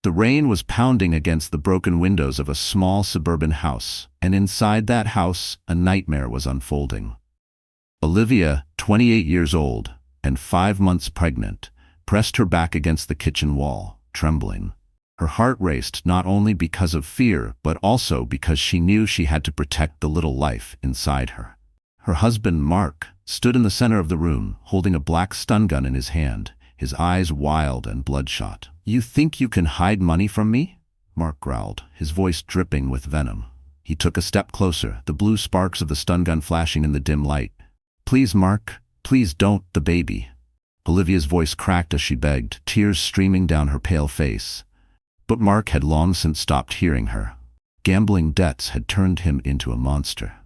The rain was pounding against the broken windows of a small suburban house, and inside that house, a nightmare was unfolding. Olivia, 28 years old and 5 months pregnant, pressed her back against the kitchen wall, trembling. Her heart raced not only because of fear, but also because she knew she had to protect the little life inside her. Her husband, Mark, stood in the center of the room, holding a black stun gun in his hand, his eyes wild and bloodshot. "You think you can hide money from me?" Mark growled, his voice dripping with venom. He took a step closer, the blue sparks of the stun gun flashing in the dim light. "Please, Mark, please don't, the baby." Olivia's voice cracked as she begged, tears streaming down her pale face. But Mark had long since stopped hearing her. Gambling debts had turned him into a monster.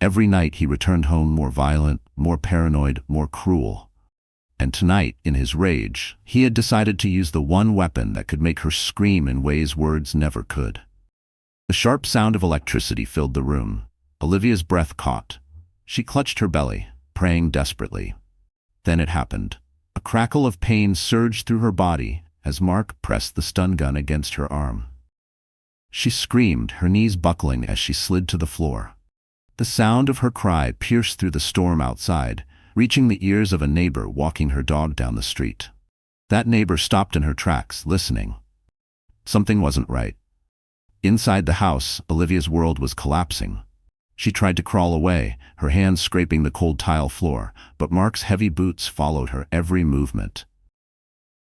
Every night he returned home more violent, more paranoid, more cruel. And tonight, in his rage, he had decided to use the one weapon that could make her scream in ways words never could. The sharp sound of electricity filled the room. Olivia's breath caught. She clutched her belly, praying desperately. Then it happened. A crackle of pain surged through her body as Mark pressed the stun gun against her arm. She screamed, her knees buckling as she slid to the floor. The sound of her cry pierced through the storm outside, reaching the ears of a neighbor walking her dog down the street. That neighbor stopped in her tracks, listening. Something wasn't right. Inside the house, Olivia's world was collapsing. She tried to crawl away, her hands scraping the cold tile floor, but Mark's heavy boots followed her every movement.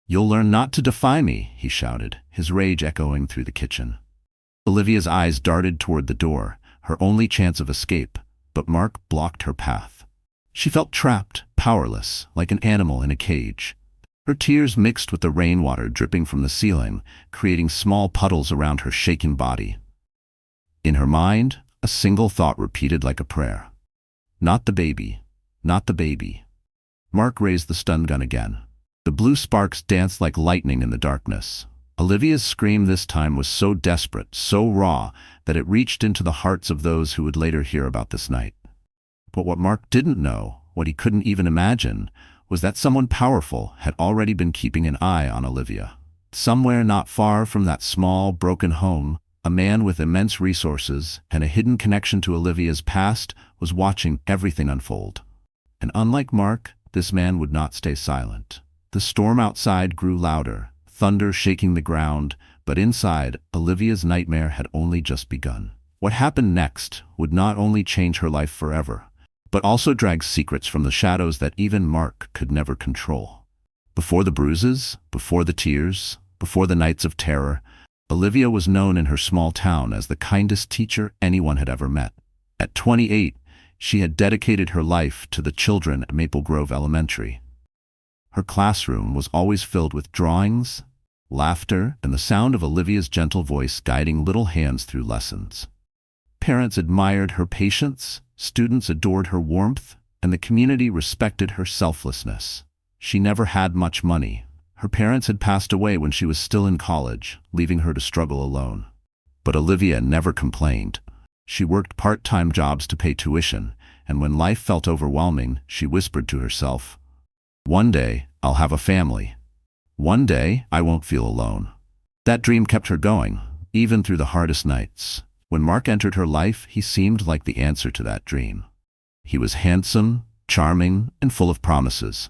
"You'll learn not to defy me," he shouted, his rage echoing through the kitchen. Olivia's eyes darted toward the door, her only chance of escape, but Mark blocked her path. She felt trapped, powerless, like an animal in a cage. Her tears mixed with the rainwater dripping from the ceiling, creating small puddles around her shaken body. In her mind, a single thought repeated like a prayer. "Not the baby. Not the baby." Mark raised the stun gun again. The blue sparks danced like lightning in the darkness. Olivia's scream this time was so desperate, so raw, that it reached into the hearts of those who would later hear about this night. But what Mark didn't know, what he couldn't even imagine, was that someone powerful had already been keeping an eye on Olivia. Somewhere not far from that small, broken home, a man with immense resources and a hidden connection to Olivia's past was watching everything unfold. And unlike Mark, this man would not stay silent. The storm outside grew louder, thunder shaking the ground, but inside, Olivia's nightmare had only just begun. What happened next would not only change her life forever, but also drag secrets from the shadows that even Mark could never control. Before the bruises, before the tears, before the nights of terror, Olivia was known in her small town as the kindest teacher anyone had ever met. At 28, she had dedicated her life to the children at Maple Grove Elementary. Her classroom was always filled with drawings, laughter, and the sound of Olivia's gentle voice guiding little hands through lessons. Parents admired her patience, students adored her warmth, and the community respected her selflessness. She never had much money. Her parents had passed away when she was still in college, leaving her to struggle alone. But Olivia never complained. She worked part-time jobs to pay tuition, and when life felt overwhelming, she whispered to herself, "One day, I'll have a family. One day, I won't feel alone." That dream kept her going, even through the hardest nights. When Mark entered her life, he seemed like the answer to that dream. He was handsome, charming, and full of promises.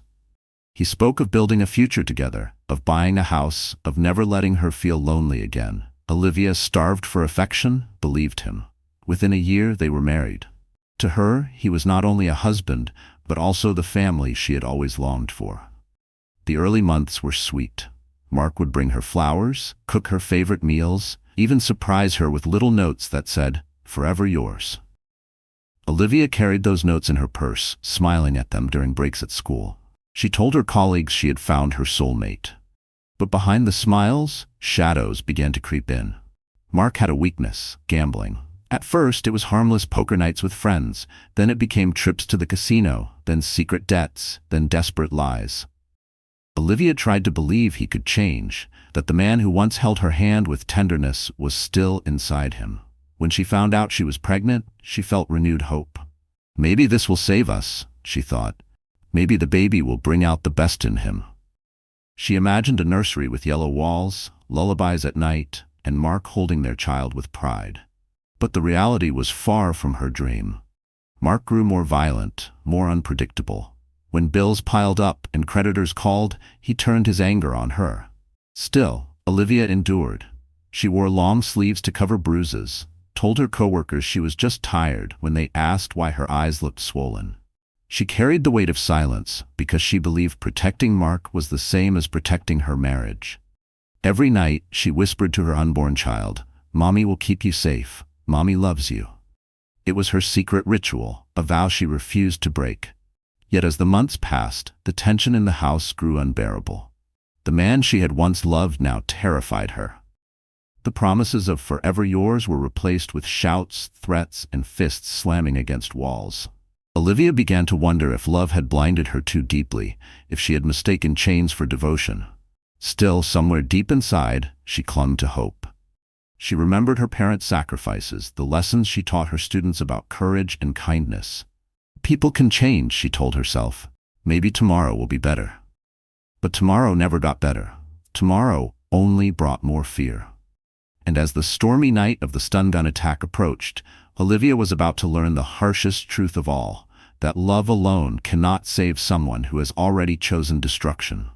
He spoke of building a future together, of buying a house, of never letting her feel lonely again. Olivia, starved for affection, believed him. Within a year, they were married. To her, he was not only a husband, but also the family she had always longed for. The early months were sweet. Mark would bring her flowers, cook her favorite meals, even surprise her with little notes that said, "Forever yours." Olivia carried those notes in her purse, smiling at them during breaks at school. She told her colleagues she had found her soulmate. But behind the smiles, shadows began to creep in. Mark had a weakness: gambling. At first, it was harmless poker nights with friends. Then it became trips to the casino, then secret debts, then desperate lies. Olivia tried to believe he could change, that the man who once held her hand with tenderness was still inside him. When she found out she was pregnant, she felt renewed hope. "Maybe this will save us," she thought. "Maybe the baby will bring out the best in him." She imagined a nursery with yellow walls, lullabies at night, and Mark holding their child with pride. But the reality was far from her dream. Mark grew more violent, more unpredictable. When bills piled up and creditors called, he turned his anger on her. Still, Olivia endured. She wore long sleeves to cover bruises, told her coworkers she was just tired when they asked why her eyes looked swollen. She carried the weight of silence because she believed protecting Mark was the same as protecting her marriage. Every night, she whispered to her unborn child, "Mommy will keep you safe. Mommy loves you." It was her secret ritual, a vow she refused to break. Yet as the months passed, the tension in the house grew unbearable. The man she had once loved now terrified her. The promises of forever yours were replaced with shouts, threats, and fists slamming against walls. Olivia began to wonder if love had blinded her too deeply, if she had mistaken chains for devotion. Still, somewhere deep inside, she clung to hope. She remembered her parents' sacrifices, the lessons she taught her students about courage and kindness. People can change, she told herself. Maybe tomorrow will be better. But tomorrow never got better. Tomorrow only brought more fear. And as the stormy night of the stun gun attack approached, Olivia was about to learn the harshest truth of all, that love alone cannot save someone who has already chosen destruction.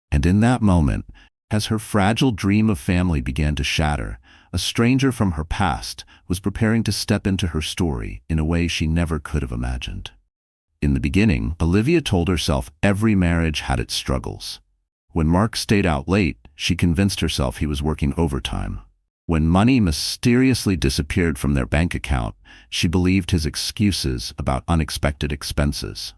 And in that moment, as her fragile dream of family began to shatter, a stranger from her past was preparing to step into her story in a way she never could have imagined. In the beginning, Olivia told herself every marriage had its struggles. When Mark stayed out late, she convinced herself he was working overtime. When money mysteriously disappeared from their bank account, she believed his excuses about unexpected expenses.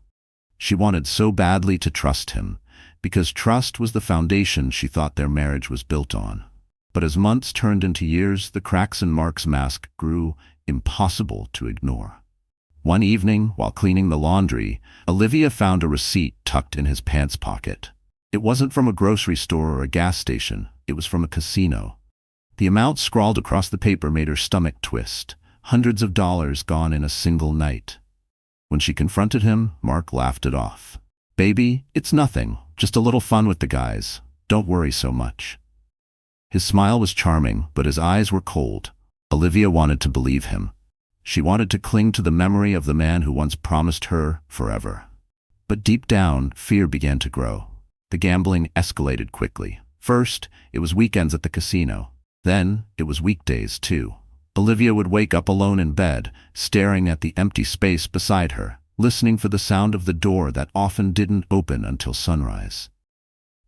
She wanted so badly to trust him, because trust was the foundation she thought their marriage was built on. But as months turned into years, the cracks in Mark's mask grew impossible to ignore. One evening, while cleaning the laundry, Olivia found a receipt tucked in his pants pocket. It wasn't from a grocery store or a gas station, it was from a casino. The amount scrawled across the paper made her stomach twist. Hundreds of dollars gone in a single night. When she confronted him, Mark laughed it off. "Baby, it's nothing, just a little fun with the guys. Don't worry so much." His smile was charming, but his eyes were cold. Olivia wanted to believe him. She wanted to cling to the memory of the man who once promised her forever. But deep down, fear began to grow. The gambling escalated quickly. First, it was weekends at the casino. Then, it was weekdays, too. Olivia would wake up alone in bed, staring at the empty space beside her, listening for the sound of the door that often didn't open until sunrise.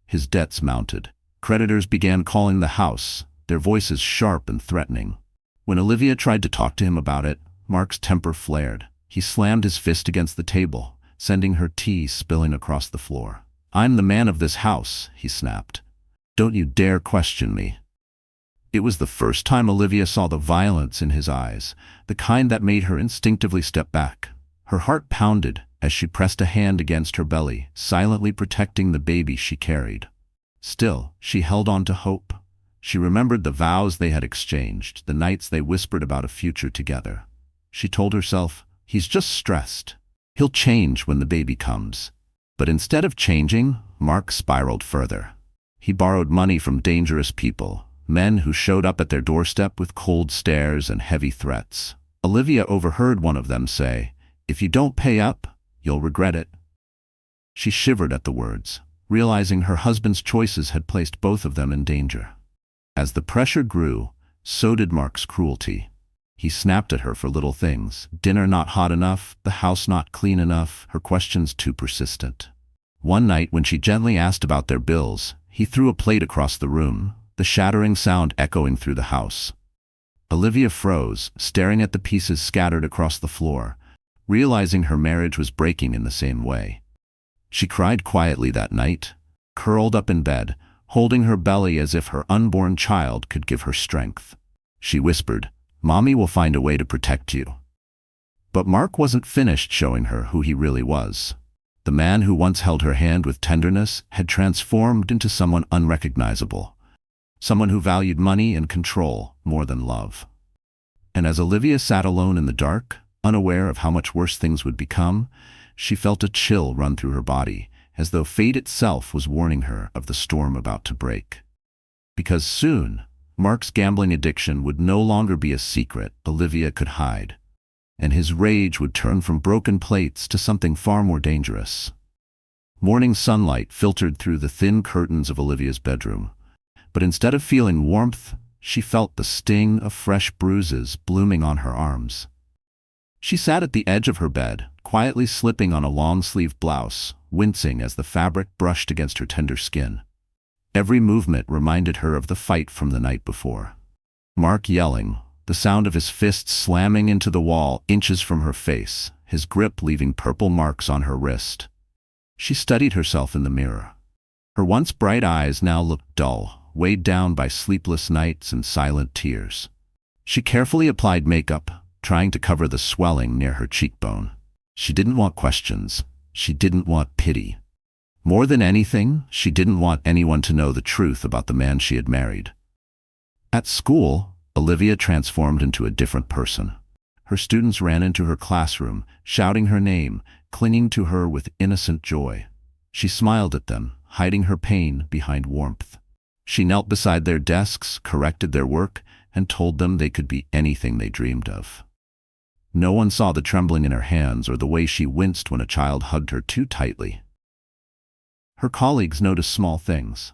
His debts mounted. Creditors began calling the house, their voices sharp and threatening. When Olivia tried to talk to him about it, Mark's temper flared. He slammed his fist against the table, sending her tea spilling across the floor. "I'm the man of this house," he snapped. "Don't you dare question me." It was the first time Olivia saw the violence in his eyes, the kind that made her instinctively step back. Her heart pounded as she pressed a hand against her belly, silently protecting the baby she carried. Still, she held on to hope. She remembered the vows they had exchanged, the nights they whispered about a future together. She told herself, "He's just stressed. He'll change when the baby comes." But instead of changing, Mark spiraled further. He borrowed money from dangerous people, men who showed up at their doorstep with cold stares and heavy threats. Olivia overheard one of them say, "If you don't pay up, you'll regret it." She shivered at the words, realizing her husband's choices had placed both of them in danger. As the pressure grew, so did Mark's cruelty. He snapped at her for little things. Dinner not hot enough, the house not clean enough, her questions too persistent. One night when she gently asked about their bills, he threw a plate across the room, the shattering sound echoing through the house. Olivia froze, staring at the pieces scattered across the floor, realizing her marriage was breaking in the same way. She cried quietly that night, curled up in bed, holding her belly as if her unborn child could give her strength. She whispered, "Mommy will find a way to protect you." But Mark wasn't finished showing her who he really was. The man who once held her hand with tenderness had transformed into someone unrecognizable, someone who valued money and control more than love. And as Olivia sat alone in the dark, unaware of how much worse things would become, she felt a chill run through her body, as though fate itself was warning her of the storm about to break. Because soon, Mark's gambling addiction would no longer be a secret Olivia could hide, and his rage would turn from broken plates to something far more dangerous. Morning sunlight filtered through the thin curtains of Olivia's bedroom, but instead of feeling warmth, she felt the sting of fresh bruises blooming on her arms. She sat at the edge of her bed, quietly slipping on a long-sleeved blouse, wincing as the fabric brushed against her tender skin. Every movement reminded her of the fight from the night before. Mark yelling, the sound of his fists slamming into the wall inches from her face, his grip leaving purple marks on her wrist. She studied herself in the mirror. Her once bright eyes now looked dull, weighed down by sleepless nights and silent tears. She carefully applied makeup, trying to cover the swelling near her cheekbone. She didn't want questions. She didn't want pity. More than anything, she didn't want anyone to know the truth about the man she had married. At school, Olivia transformed into a different person. Her students ran into her classroom, shouting her name, clinging to her with innocent joy. She smiled at them, hiding her pain behind warmth. She knelt beside their desks, corrected their work, and told them they could be anything they dreamed of. No one saw the trembling in her hands or the way she winced when a child hugged her too tightly. Her colleagues noticed small things.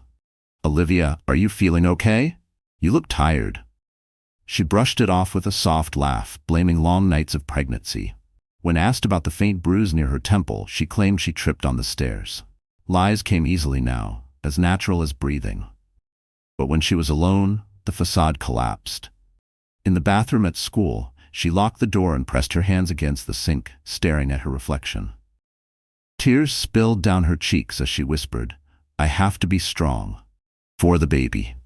"Olivia, are you feeling okay? You look tired." She brushed it off with a soft laugh, blaming long nights of pregnancy. When asked about the faint bruise near her temple, she claimed she tripped on the stairs. Lies came easily now, as natural as breathing. But when she was alone, the facade collapsed. In the bathroom at school, she locked the door and pressed her hands against the sink, staring at her reflection. Tears spilled down her cheeks as she whispered, "I have to be strong. For the baby."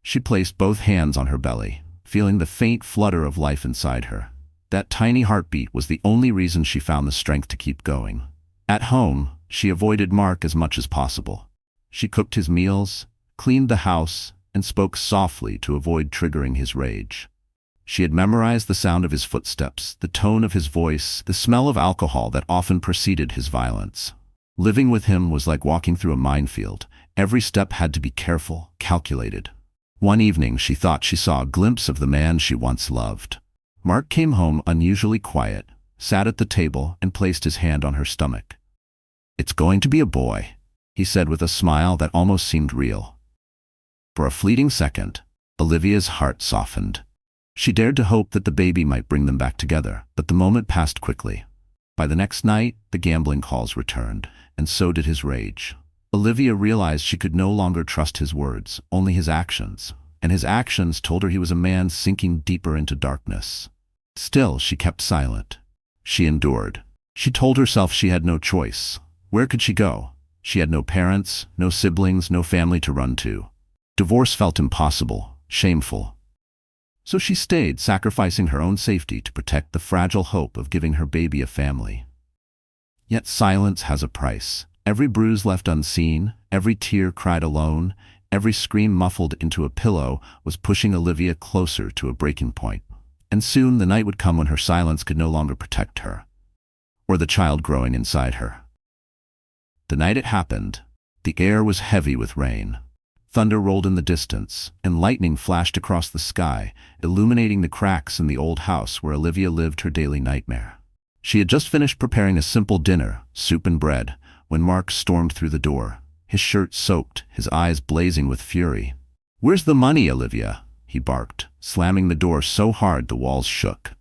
She placed both hands on her belly, feeling the faint flutter of life inside her. That tiny heartbeat was the only reason she found the strength to keep going. At home, she avoided Mark as much as possible. She cooked his meals, cleaned the house, and spoke softly to avoid triggering his rage. She had memorized the sound of his footsteps, the tone of his voice, the smell of alcohol that often preceded his violence. Living with him was like walking through a minefield. Every step had to be careful, calculated. One evening she thought she saw a glimpse of the man she once loved. Mark came home unusually quiet, sat at the table, and placed his hand on her stomach. "It's going to be a boy," he said with a smile that almost seemed real. For a fleeting second, Olivia's heart softened. She dared to hope that the baby might bring them back together, but the moment passed quickly. By the next night, the gambling calls returned, and so did his rage. Olivia realized she could no longer trust his words, only his actions, and his actions told her he was a man sinking deeper into darkness. Still, she kept silent. She endured. She told herself she had no choice. Where could she go? She had no parents, no siblings, no family to run to. Divorce felt impossible, shameful. So she stayed, sacrificing her own safety to protect the fragile hope of giving her baby a family. Yet silence has a price. Every bruise left unseen, every tear cried alone, every scream muffled into a pillow was pushing Olivia closer to a breaking point. And soon the night would come when her silence could no longer protect her, or the child growing inside her. The night it happened, the air was heavy with rain. Thunder rolled in the distance, and lightning flashed across the sky, illuminating the cracks in the old house where Olivia lived her daily nightmare. She had just finished preparing a simple dinner, soup and bread, when Mark stormed through the door, his shirt soaked, his eyes blazing with fury. "Where's the money, Olivia?" he barked, slamming the door so hard the walls shook.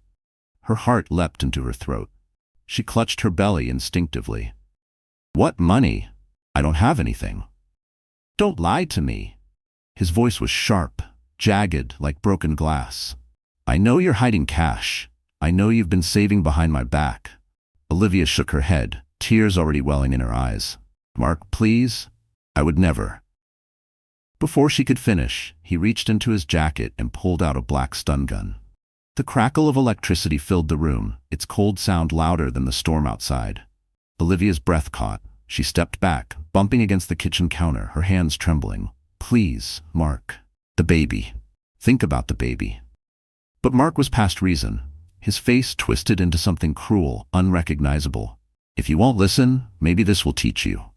Her heart leapt into her throat. She clutched her belly instinctively. "What money? I don't have anything." "Don't lie to me." His voice was sharp, jagged, like broken glass. "I know you're hiding cash. I know you've been saving behind my back." Olivia shook her head, tears already welling in her eyes. "Mark, please. I would never." Before she could finish, he reached into his jacket and pulled out a black stun gun. The crackle of electricity filled the room, its cold sound louder than the storm outside. Olivia's breath caught. She stepped back, bumping against the kitchen counter, her hands trembling. "Please, Mark. The baby. Think about the baby." But Mark was past reason, his face twisted into something cruel, unrecognizable. "If you won't listen, maybe this will teach you."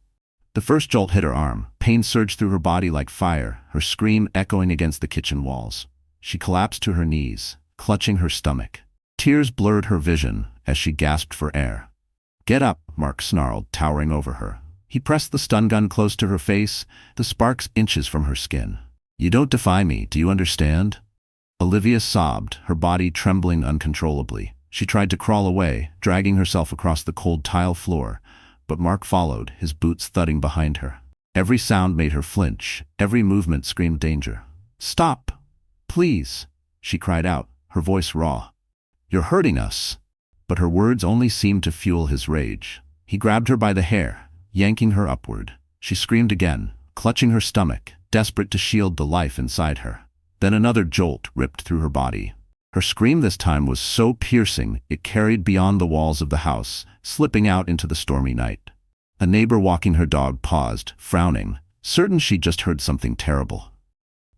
The first jolt hit her arm. Pain surged through her body like fire, her scream echoing against the kitchen walls. She collapsed to her knees, clutching her stomach. Tears blurred her vision as she gasped for air. "Get up," Mark snarled, towering over her. He pressed the stun gun close to her face, the sparks inches from her skin. "You don't defy me, do you understand?" Olivia sobbed, her body trembling uncontrollably. She tried to crawl away, dragging herself across the cold tile floor, but Mark followed, his boots thudding behind her. Every sound made her flinch, every movement screamed danger. "Stop! Please!" she cried out, her voice raw. "You're hurting us!" But her words only seemed to fuel his rage. He grabbed her by the hair, yanking her upward. She screamed again, clutching her stomach, desperate to shield the life inside her. Then another jolt ripped through her body. Her scream this time was so piercing it carried beyond the walls of the house, slipping out into the stormy night. A neighbor walking her dog paused, frowning, certain she'd just heard something terrible.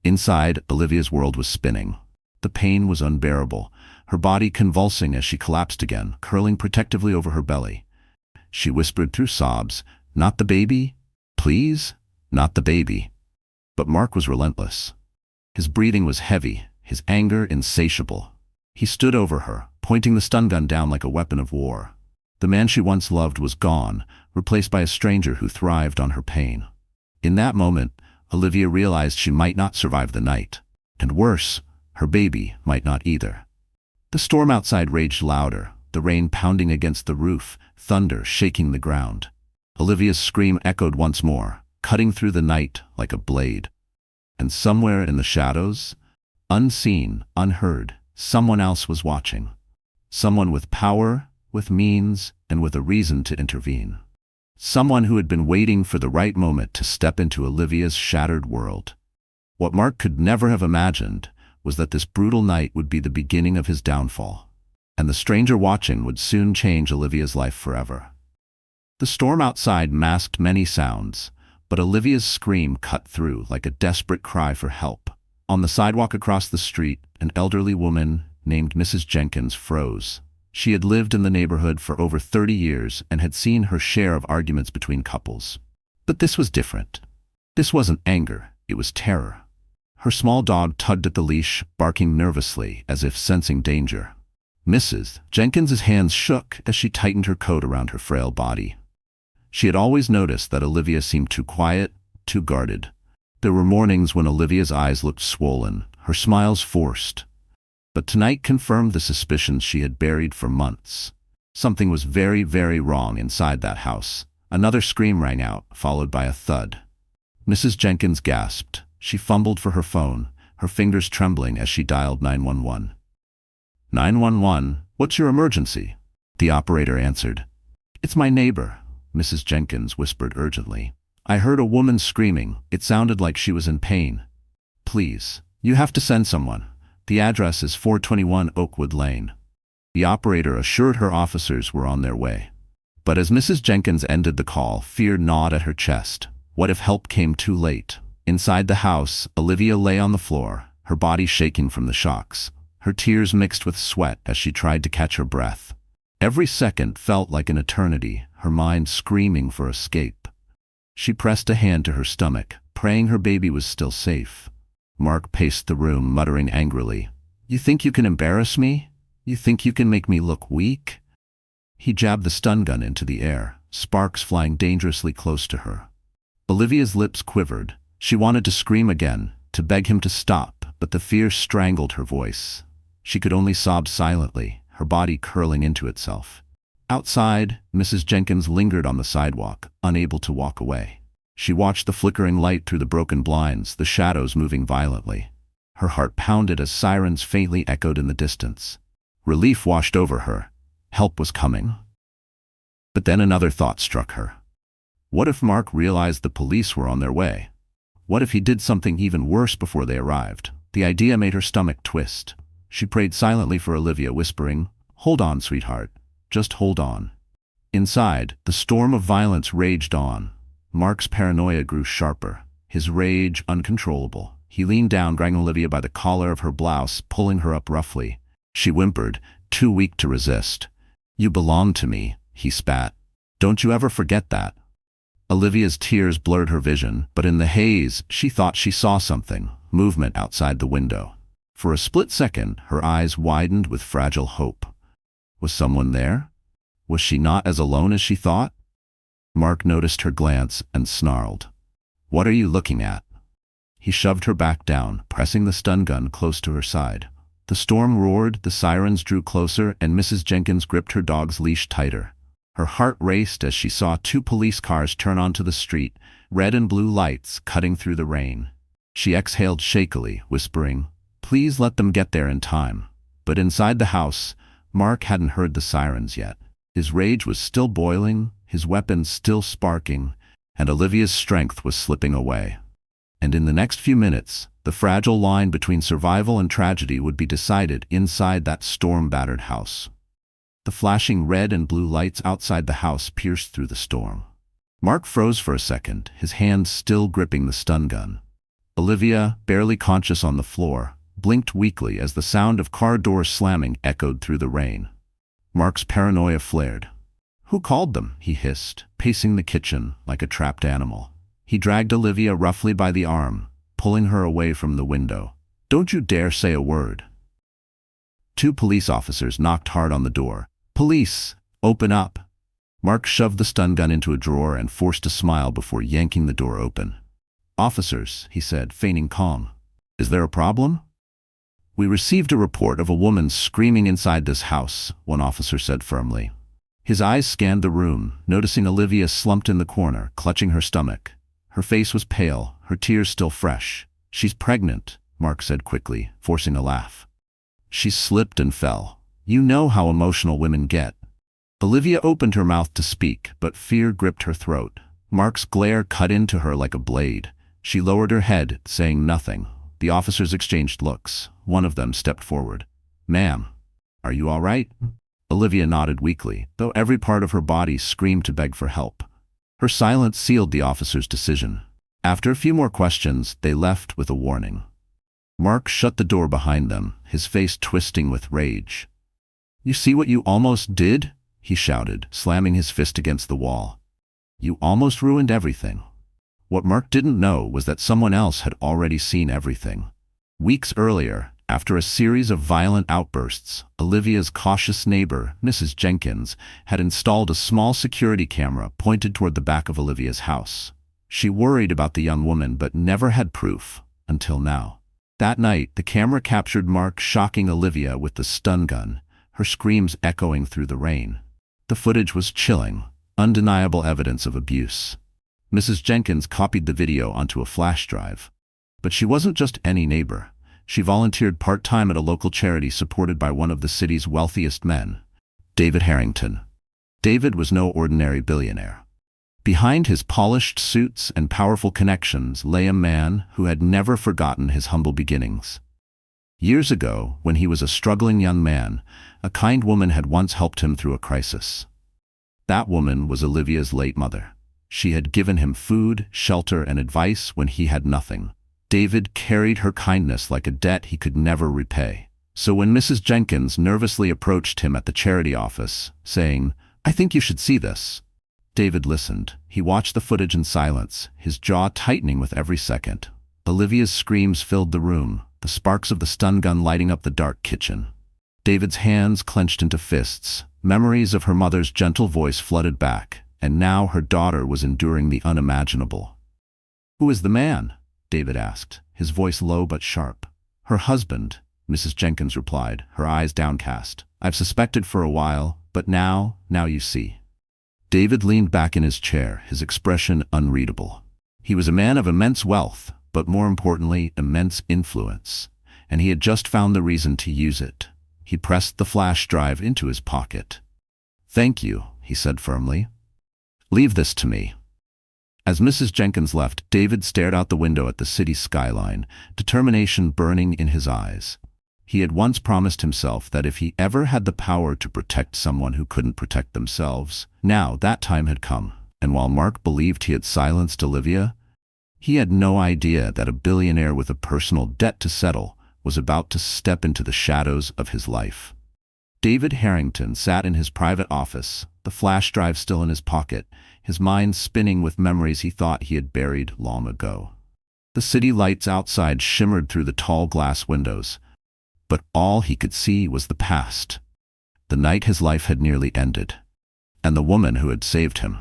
Inside, Olivia's world was spinning. The pain was unbearable, her body convulsing as she collapsed again, curling protectively over her belly. She whispered through sobs, "Not the baby? Please? Not the baby." But Mark was relentless. His breathing was heavy, his anger insatiable. He stood over her, pointing the stun gun down like a weapon of war. The man she once loved was gone, replaced by a stranger who thrived on her pain. In that moment, Olivia realized she might not survive the night. And worse, her baby might not either. The storm outside raged louder, the rain pounding against the roof, thunder shaking the ground. Olivia's scream echoed once more, cutting through the night like a blade. And somewhere in the shadows, unseen, unheard, someone else was watching. Someone with power, with means, and with a reason to intervene. Someone who had been waiting for the right moment to step into Olivia's shattered world. What Mark could never have imagined was that this brutal night would be the beginning of his downfall, and the stranger watching would soon change Olivia's life forever. The storm outside masked many sounds, but Olivia's scream cut through like a desperate cry for help. On the sidewalk across the street, an elderly woman named Mrs. Jenkins froze. She had lived in the neighborhood for over 30 years and had seen her share of arguments between couples. But this was different. This wasn't anger, it was terror. Her small dog tugged at the leash, barking nervously as if sensing danger. Mrs. Jenkins's hands shook as she tightened her coat around her frail body. She had always noticed that Olivia seemed too quiet, too guarded. There were mornings when Olivia's eyes looked swollen, her smiles forced. But tonight confirmed the suspicions she had buried for months. Something was very, very wrong inside that house. Another scream rang out, followed by a thud. Mrs. Jenkins gasped. She fumbled for her phone, her fingers trembling as she dialed 911. 911, what's your emergency? The operator answered. It's my neighbor, Mrs. Jenkins whispered urgently. I heard a woman screaming. It sounded like she was in pain. Please, you have to send someone. The address is 421 Oakwood Lane. The operator assured her officers were on their way. But as Mrs. Jenkins ended the call, fear gnawed at her chest. What if help came too late? Inside the house, Olivia lay on the floor, her body shaking from the shocks. Her tears mixed with sweat as she tried to catch her breath. Every second felt like an eternity, her mind screaming for escape. She pressed a hand to her stomach, praying her baby was still safe. Mark paced the room, muttering angrily, You think you can embarrass me? You think you can make me look weak? He jabbed the stun gun into the air, sparks flying dangerously close to her. Olivia's lips quivered. She wanted to scream again, to beg him to stop, but the fear strangled her voice. She could only sob silently, her body curling into itself. Outside, Mrs. Jenkins lingered on the sidewalk, unable to walk away. She watched the flickering light through the broken blinds, the shadows moving violently. Her heart pounded as sirens faintly echoed in the distance. Relief washed over her. Help was coming. But then another thought struck her. What if Mark realized the police were on their way? What if he did something even worse before they arrived? The idea made her stomach twist. She prayed silently for Olivia, whispering, Hold on, sweetheart. Just hold on. Inside, the storm of violence raged on. Mark's paranoia grew sharper, his rage uncontrollable. He leaned down, grabbing Olivia by the collar of her blouse, pulling her up roughly. She whimpered, too weak to resist. You belong to me, he spat. Don't you ever forget that. Olivia's tears blurred her vision, but in the haze, she thought she saw something, movement outside the window. For a split second, her eyes widened with fragile hope. Was someone there? Was she not as alone as she thought? Mark noticed her glance and snarled. "What are you looking at?" He shoved her back down, pressing the stun gun close to her side. The storm roared, the sirens drew closer, and Mrs. Jenkins gripped her dog's leash tighter. Her heart raced as she saw two police cars turn onto the street, red and blue lights cutting through the rain. She exhaled shakily, whispering, "Please let them get there in time." But inside the house, Mark hadn't heard the sirens yet. His rage was still boiling, his weapons still sparking, and Olivia's strength was slipping away. And in the next few minutes, the fragile line between survival and tragedy would be decided inside that storm-battered house. The flashing red and blue lights outside the house pierced through the storm. Mark froze for a second, his hand still gripping the stun gun. Olivia, barely conscious on the floor, blinked weakly as the sound of car doors slamming echoed through the rain. Mark's paranoia flared. "Who called them?" he hissed, pacing the kitchen like a trapped animal. He dragged Olivia roughly by the arm, pulling her away from the window. "Don't you dare say a word." Two police officers knocked hard on the door. "Police, open up." Mark shoved the stun gun into a drawer and forced a smile before yanking the door open. "Officers," he said, feigning calm. "Is there a problem?" "We received a report of a woman screaming inside this house," one officer said firmly. His eyes scanned the room, noticing Olivia slumped in the corner, clutching her stomach. Her face was pale, her tears still fresh. "She's pregnant," Mark said quickly, forcing a laugh. She slipped and fell. You know how emotional women get. Olivia opened her mouth to speak, but fear gripped her throat. Mark's glare cut into her like a blade. She lowered her head, saying nothing. The officers exchanged looks. One of them stepped forward. "Ma'am, are you all right?" Olivia nodded weakly, though every part of her body screamed to beg for help. Her silence sealed the officer's decision. After a few more questions, they left with a warning. Mark shut the door behind them, his face twisting with rage. "You see what you almost did?" he shouted, slamming his fist against the wall. "You almost ruined everything." What Mark didn't know was that someone else had already seen everything. Weeks earlier, after a series of violent outbursts, Olivia's cautious neighbor, Mrs. Jenkins, had installed a small security camera pointed toward the back of Olivia's house. She worried about the young woman but never had proof, until now. That night, the camera captured Mark shocking Olivia with the stun gun, her screams echoing through the rain. The footage was chilling, undeniable evidence of abuse. Mrs. Jenkins copied the video onto a flash drive. But she wasn't just any neighbor. She volunteered part-time at a local charity supported by one of the city's wealthiest men, David Harrington. David was no ordinary billionaire. Behind his polished suits and powerful connections lay a man who had never forgotten his humble beginnings. Years ago, when he was a struggling young man, a kind woman had once helped him through a crisis. That woman was Olivia's late mother. She had given him food, shelter, and advice when he had nothing. David carried her kindness like a debt he could never repay. So when Mrs. Jenkins nervously approached him at the charity office, saying, "I think you should see this," David listened. He watched the footage in silence, his jaw tightening with every second. Olivia's screams filled the room, the sparks of the stun gun lighting up the dark kitchen. David's hands clenched into fists. Memories of her mother's gentle voice flooded back, and now her daughter was enduring the unimaginable. "Who is the man?" David asked, his voice low but sharp. "Her husband," Mrs. Jenkins replied, her eyes downcast. "I've suspected for a while, but now you see." David leaned back in his chair, his expression unreadable. He was a man of immense wealth, but more importantly, immense influence, and he had just found the reason to use it. He pressed the flash drive into his pocket. "Thank you," he said firmly. "Leave this to me." As Mrs. Jenkins left, David stared out the window at the city skyline, determination burning in his eyes. He had once promised himself that if he ever had the power to protect someone who couldn't protect themselves, now that time had come. And while Mark believed he had silenced Olivia, he had no idea that a billionaire with a personal debt to settle was about to step into the shadows of his life. David Harrington sat in his private office, the flash drive still in his pocket, his mind spinning with memories he thought he had buried long ago. The city lights outside shimmered through the tall glass windows, but all he could see was the past, the night his life had nearly ended, and the woman who had saved him.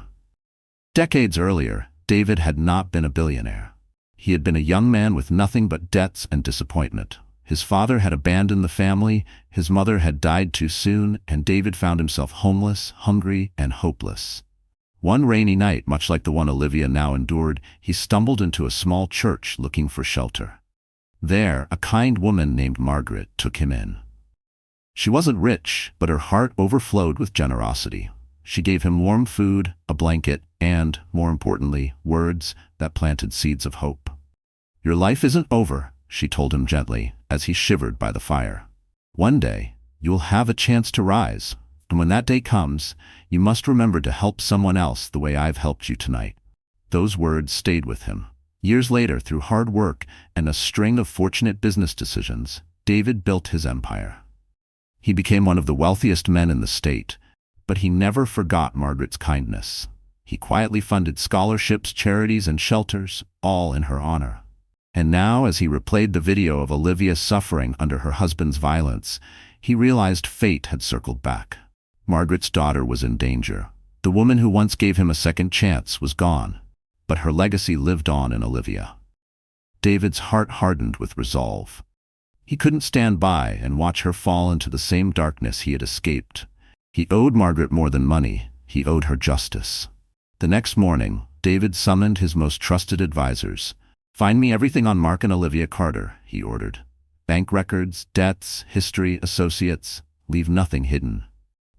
Decades earlier, David had not been a billionaire. He had been a young man with nothing but debts and disappointment. His father had abandoned the family, his mother had died too soon, and David found himself homeless, hungry, and hopeless. One rainy night, much like the one Olivia now endured, he stumbled into a small church looking for shelter. There, a kind woman named Margaret took him in. She wasn't rich, but her heart overflowed with generosity. She gave him warm food, a blanket, and, more importantly, words that planted seeds of hope. "Your life isn't over," she told him gently, as he shivered by the fire. "One day, you'll have a chance to rise, and when that day comes, you must remember to help someone else the way I've helped you tonight." Those words stayed with him. Years later, through hard work and a string of fortunate business decisions, David built his empire. He became one of the wealthiest men in the state, but he never forgot Margaret's kindness. He quietly funded scholarships, charities, and shelters, all in her honor. And now, as he replayed the video of Olivia suffering under her husband's violence, he realized fate had circled back. Margaret's daughter was in danger. The woman who once gave him a second chance was gone, but her legacy lived on in Olivia. David's heart hardened with resolve. He couldn't stand by and watch her fall into the same darkness he had escaped. He owed Margaret more than money. He owed her justice. The next morning, David summoned his most trusted advisors. "Find me everything on Mark and Olivia Carter," he ordered. "Bank records, debts, history, associates. Leave nothing hidden."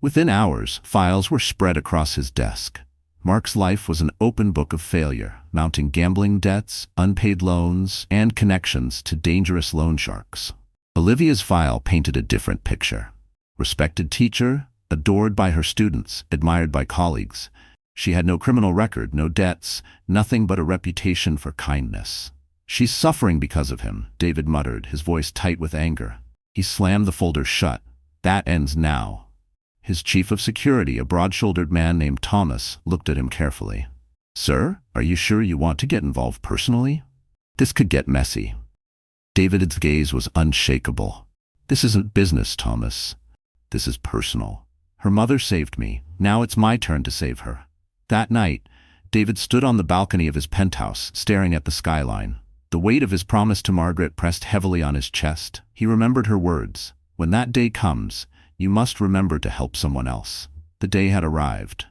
Within hours, files were spread across his desk. Mark's life was an open book of failure, mounting gambling debts, unpaid loans, and connections to dangerous loan sharks. Olivia's file painted a different picture. Respected teacher, adored by her students, admired by colleagues. She had no criminal record, no debts, nothing but a reputation for kindness. "She's suffering because of him," David muttered, his voice tight with anger. He slammed the folder shut. "That ends now." His chief of security, a broad-shouldered man named Thomas, looked at him carefully. "Sir, are you sure you want to get involved personally? This could get messy." David's gaze was unshakable. "This isn't business, Thomas. This is personal. Her mother saved me. Now it's my turn to save her." That night, David stood on the balcony of his penthouse, staring at the skyline. The weight of his promise to Margaret pressed heavily on his chest. He remembered her words. "When that day comes, you must remember to help someone else." The day had arrived.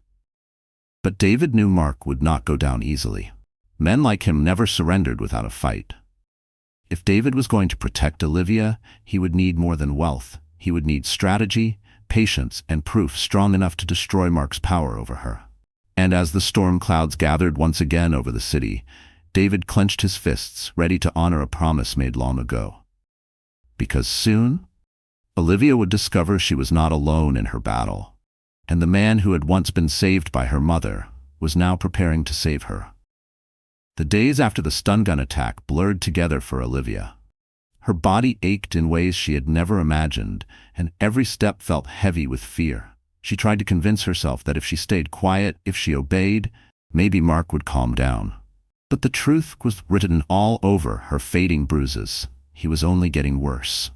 But David knew Mark would not go down easily. Men like him never surrendered without a fight. If David was going to protect Olivia, he would need more than wealth. He would need strategy, patience, and proof strong enough to destroy Mark's power over her. And as the storm clouds gathered once again over the city, David clenched his fists, ready to honor a promise made long ago. Because soon, Olivia would discover she was not alone in her battle, and the man who had once been saved by her mother was now preparing to save her. The days after the stun gun attack blurred together for Olivia. Her body ached in ways she had never imagined, and every step felt heavy with fear. She tried to convince herself that if she stayed quiet, if she obeyed, maybe Mark would calm down. But the truth was written all over her fading bruises. He was only getting worse.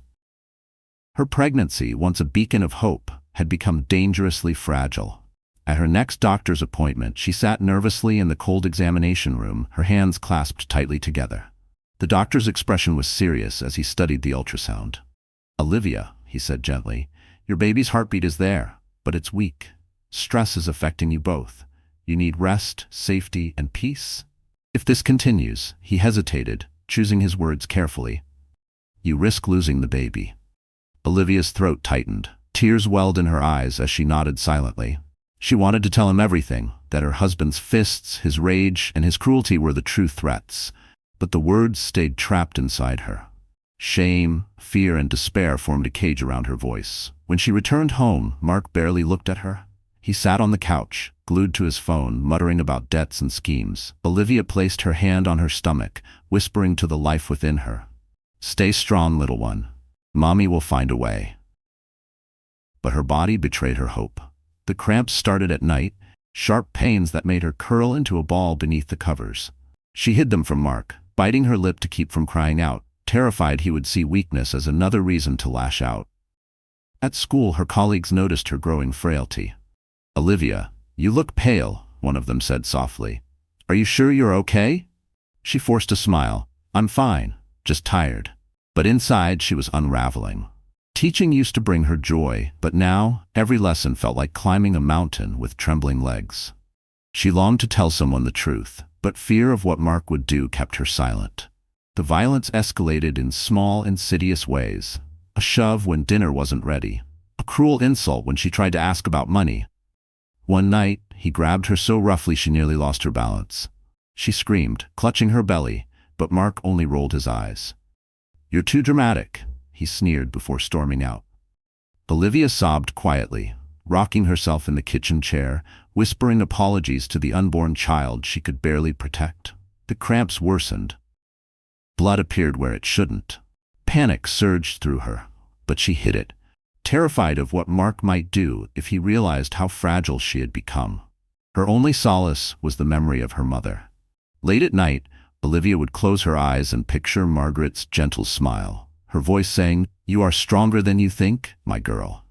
Her pregnancy, once a beacon of hope, had become dangerously fragile. At her next doctor's appointment, she sat nervously in the cold examination room, her hands clasped tightly together. The doctor's expression was serious as he studied the ultrasound. "Olivia," he said gently, "your baby's heartbeat is there, but it's weak. Stress is affecting you both. You need rest, safety, and peace. If this continues," he hesitated, choosing his words carefully, "you risk losing the baby." Olivia's throat tightened. Tears welled in her eyes as she nodded silently. She wanted to tell him everything, that her husband's fists, his rage, and his cruelty were the true threats, but the words stayed trapped inside her. Shame, fear, and despair formed a cage around her voice. When she returned home, Mark barely looked at her. He sat on the couch, glued to his phone, muttering about debts and schemes. Olivia placed her hand on her stomach, whispering to the life within her, "Stay strong, little one. Mommy will find a way." But her body betrayed her hope. The cramps started at night. sharp pains that made her curl into a ball beneath the covers. She hid them from Mark, biting her lip to keep from crying out, terrified he would see weakness as another reason to lash out. At school, her colleagues noticed her growing frailty. "Olivia, you look pale," one of them said softly. "Are you sure you're okay?" She forced a smile. "I'm fine, just tired." But inside, she was unraveling. Teaching used to bring her joy, but now every lesson felt like climbing a mountain with trembling legs. She longed to tell someone the truth, but fear of what Mark would do kept her silent. The violence escalated in small, insidious ways. A shove when dinner wasn't ready. A cruel insult when she tried to ask about money. One night, he grabbed her so roughly she nearly lost her balance. She screamed, clutching her belly, but Mark only rolled his eyes. "You're too dramatic," he sneered before storming out. Olivia sobbed quietly, rocking herself in the kitchen chair, whispering apologies to the unborn child she could barely protect. The cramps worsened. Blood appeared where it shouldn't. Panic surged through her, but she hid it, terrified of what Mark might do if he realized how fragile she had become. Her only solace was the memory of her mother. Late at night, Olivia would close her eyes and picture Margaret's gentle smile, her voice saying, "You are stronger than you think, my girl."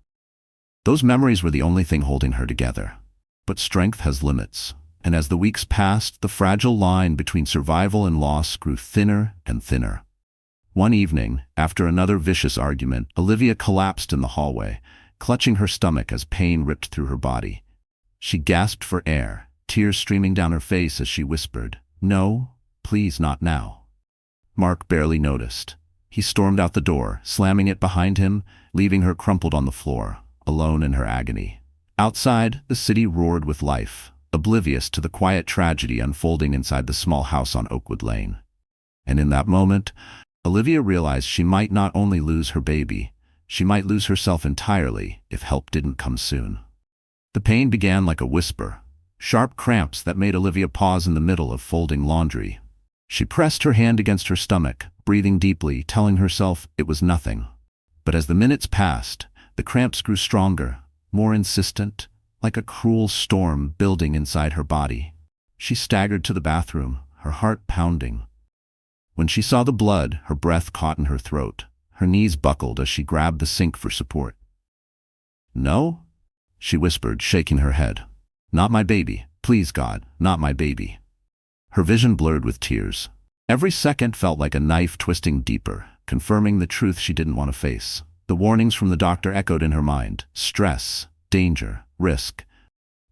Those memories were the only thing holding her together. But strength has limits, and as the weeks passed, the fragile line between survival and loss grew thinner and thinner. One evening, after another vicious argument, Olivia collapsed in the hallway, clutching her stomach as pain ripped through her body. She gasped for air, tears streaming down her face as she whispered, "No, please not now." Mark barely noticed. He stormed out the door, slamming it behind him, leaving her crumpled on the floor, alone in her agony. Outside, the city roared with life, oblivious to the quiet tragedy unfolding inside the small house on Oakwood Lane. And in that moment, Olivia realized she might not only lose her baby, she might lose herself entirely if help didn't come soon. The pain began like a whisper, sharp cramps that made Olivia pause in the middle of folding laundry. She pressed her hand against her stomach, breathing deeply, telling herself it was nothing. But as the minutes passed, the cramps grew stronger, more insistent, like a cruel storm building inside her body. She staggered to the bathroom, her heart pounding. When she saw the blood, her breath caught in her throat. Her knees buckled as she grabbed the sink for support. "No?" she whispered, shaking her head. "Not my baby. Please, God, not my baby." Her vision blurred with tears. Every second felt like a knife twisting deeper, confirming the truth she didn't want to face. The warnings from the doctor echoed in her mind: stress, danger, risk.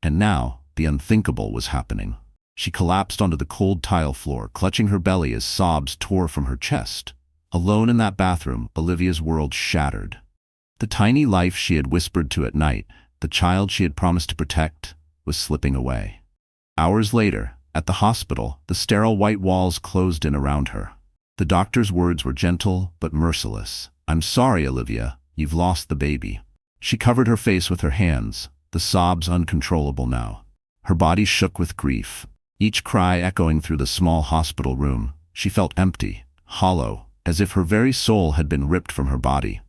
And now, the unthinkable was happening. She collapsed onto the cold tile floor, clutching her belly as sobs tore from her chest. Alone in that bathroom, Olivia's world shattered. The tiny life she had whispered to at night, the child she had promised to protect, was slipping away. Hours later, at the hospital, the sterile white walls closed in around her. The doctor's words were gentle but merciless. "I'm sorry, Olivia, you've lost the baby." She covered her face with her hands, the sobs uncontrollable now. Her body shook with grief, each cry echoing through the small hospital room. She felt empty, hollow, as if her very soul had been ripped from her body.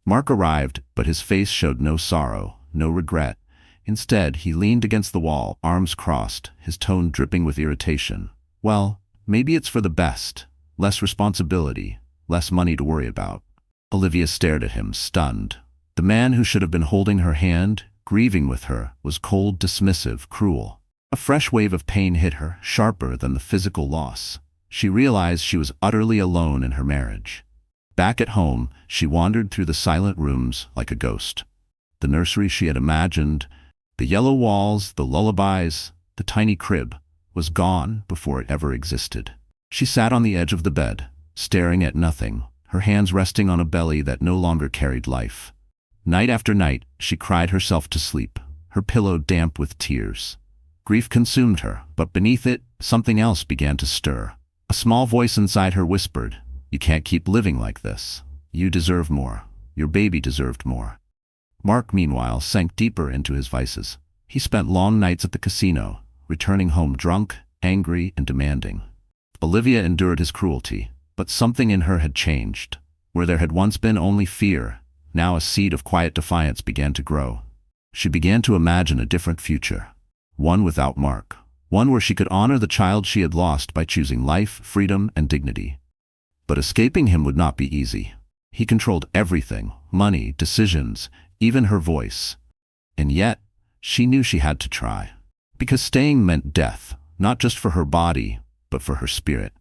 Mark arrived, but his face showed no sorrow, no regret. Instead, he leaned against the wall, arms crossed, his tone dripping with irritation. "Well, maybe it's for the best. Less responsibility, less money to worry about." Olivia stared at him, stunned. The man who should have been holding her hand, grieving with her, was cold, dismissive, cruel. A fresh wave of pain hit her, sharper than the physical loss. She realized she was utterly alone in her marriage. Back at home, she wandered through the silent rooms like a ghost. The nursery she had imagined, the yellow walls, the lullabies, the tiny crib, was gone before it ever existed. She sat on the edge of the bed, staring at nothing, her hands resting on a belly that no longer carried life. Night after night, she cried herself to sleep, her pillow damp with tears. Grief consumed her, but beneath it, something else began to stir. A small voice inside her whispered, "You can't keep living like this. You deserve more. Your baby deserved more." Mark, meanwhile, sank deeper into his vices. He spent long nights at the casino, returning home drunk, angry, and demanding. Olivia endured his cruelty, but something in her had changed. Where there had once been only fear, now a seed of quiet defiance began to grow. She began to imagine a different future. one without Mark, one where she could honor the child she had lost by choosing life, freedom, and dignity. But escaping him would not be easy. He controlled everything, money, decisions, even her voice. And yet, she knew she had to try. Because staying meant death, not just for her body, but for her spirit.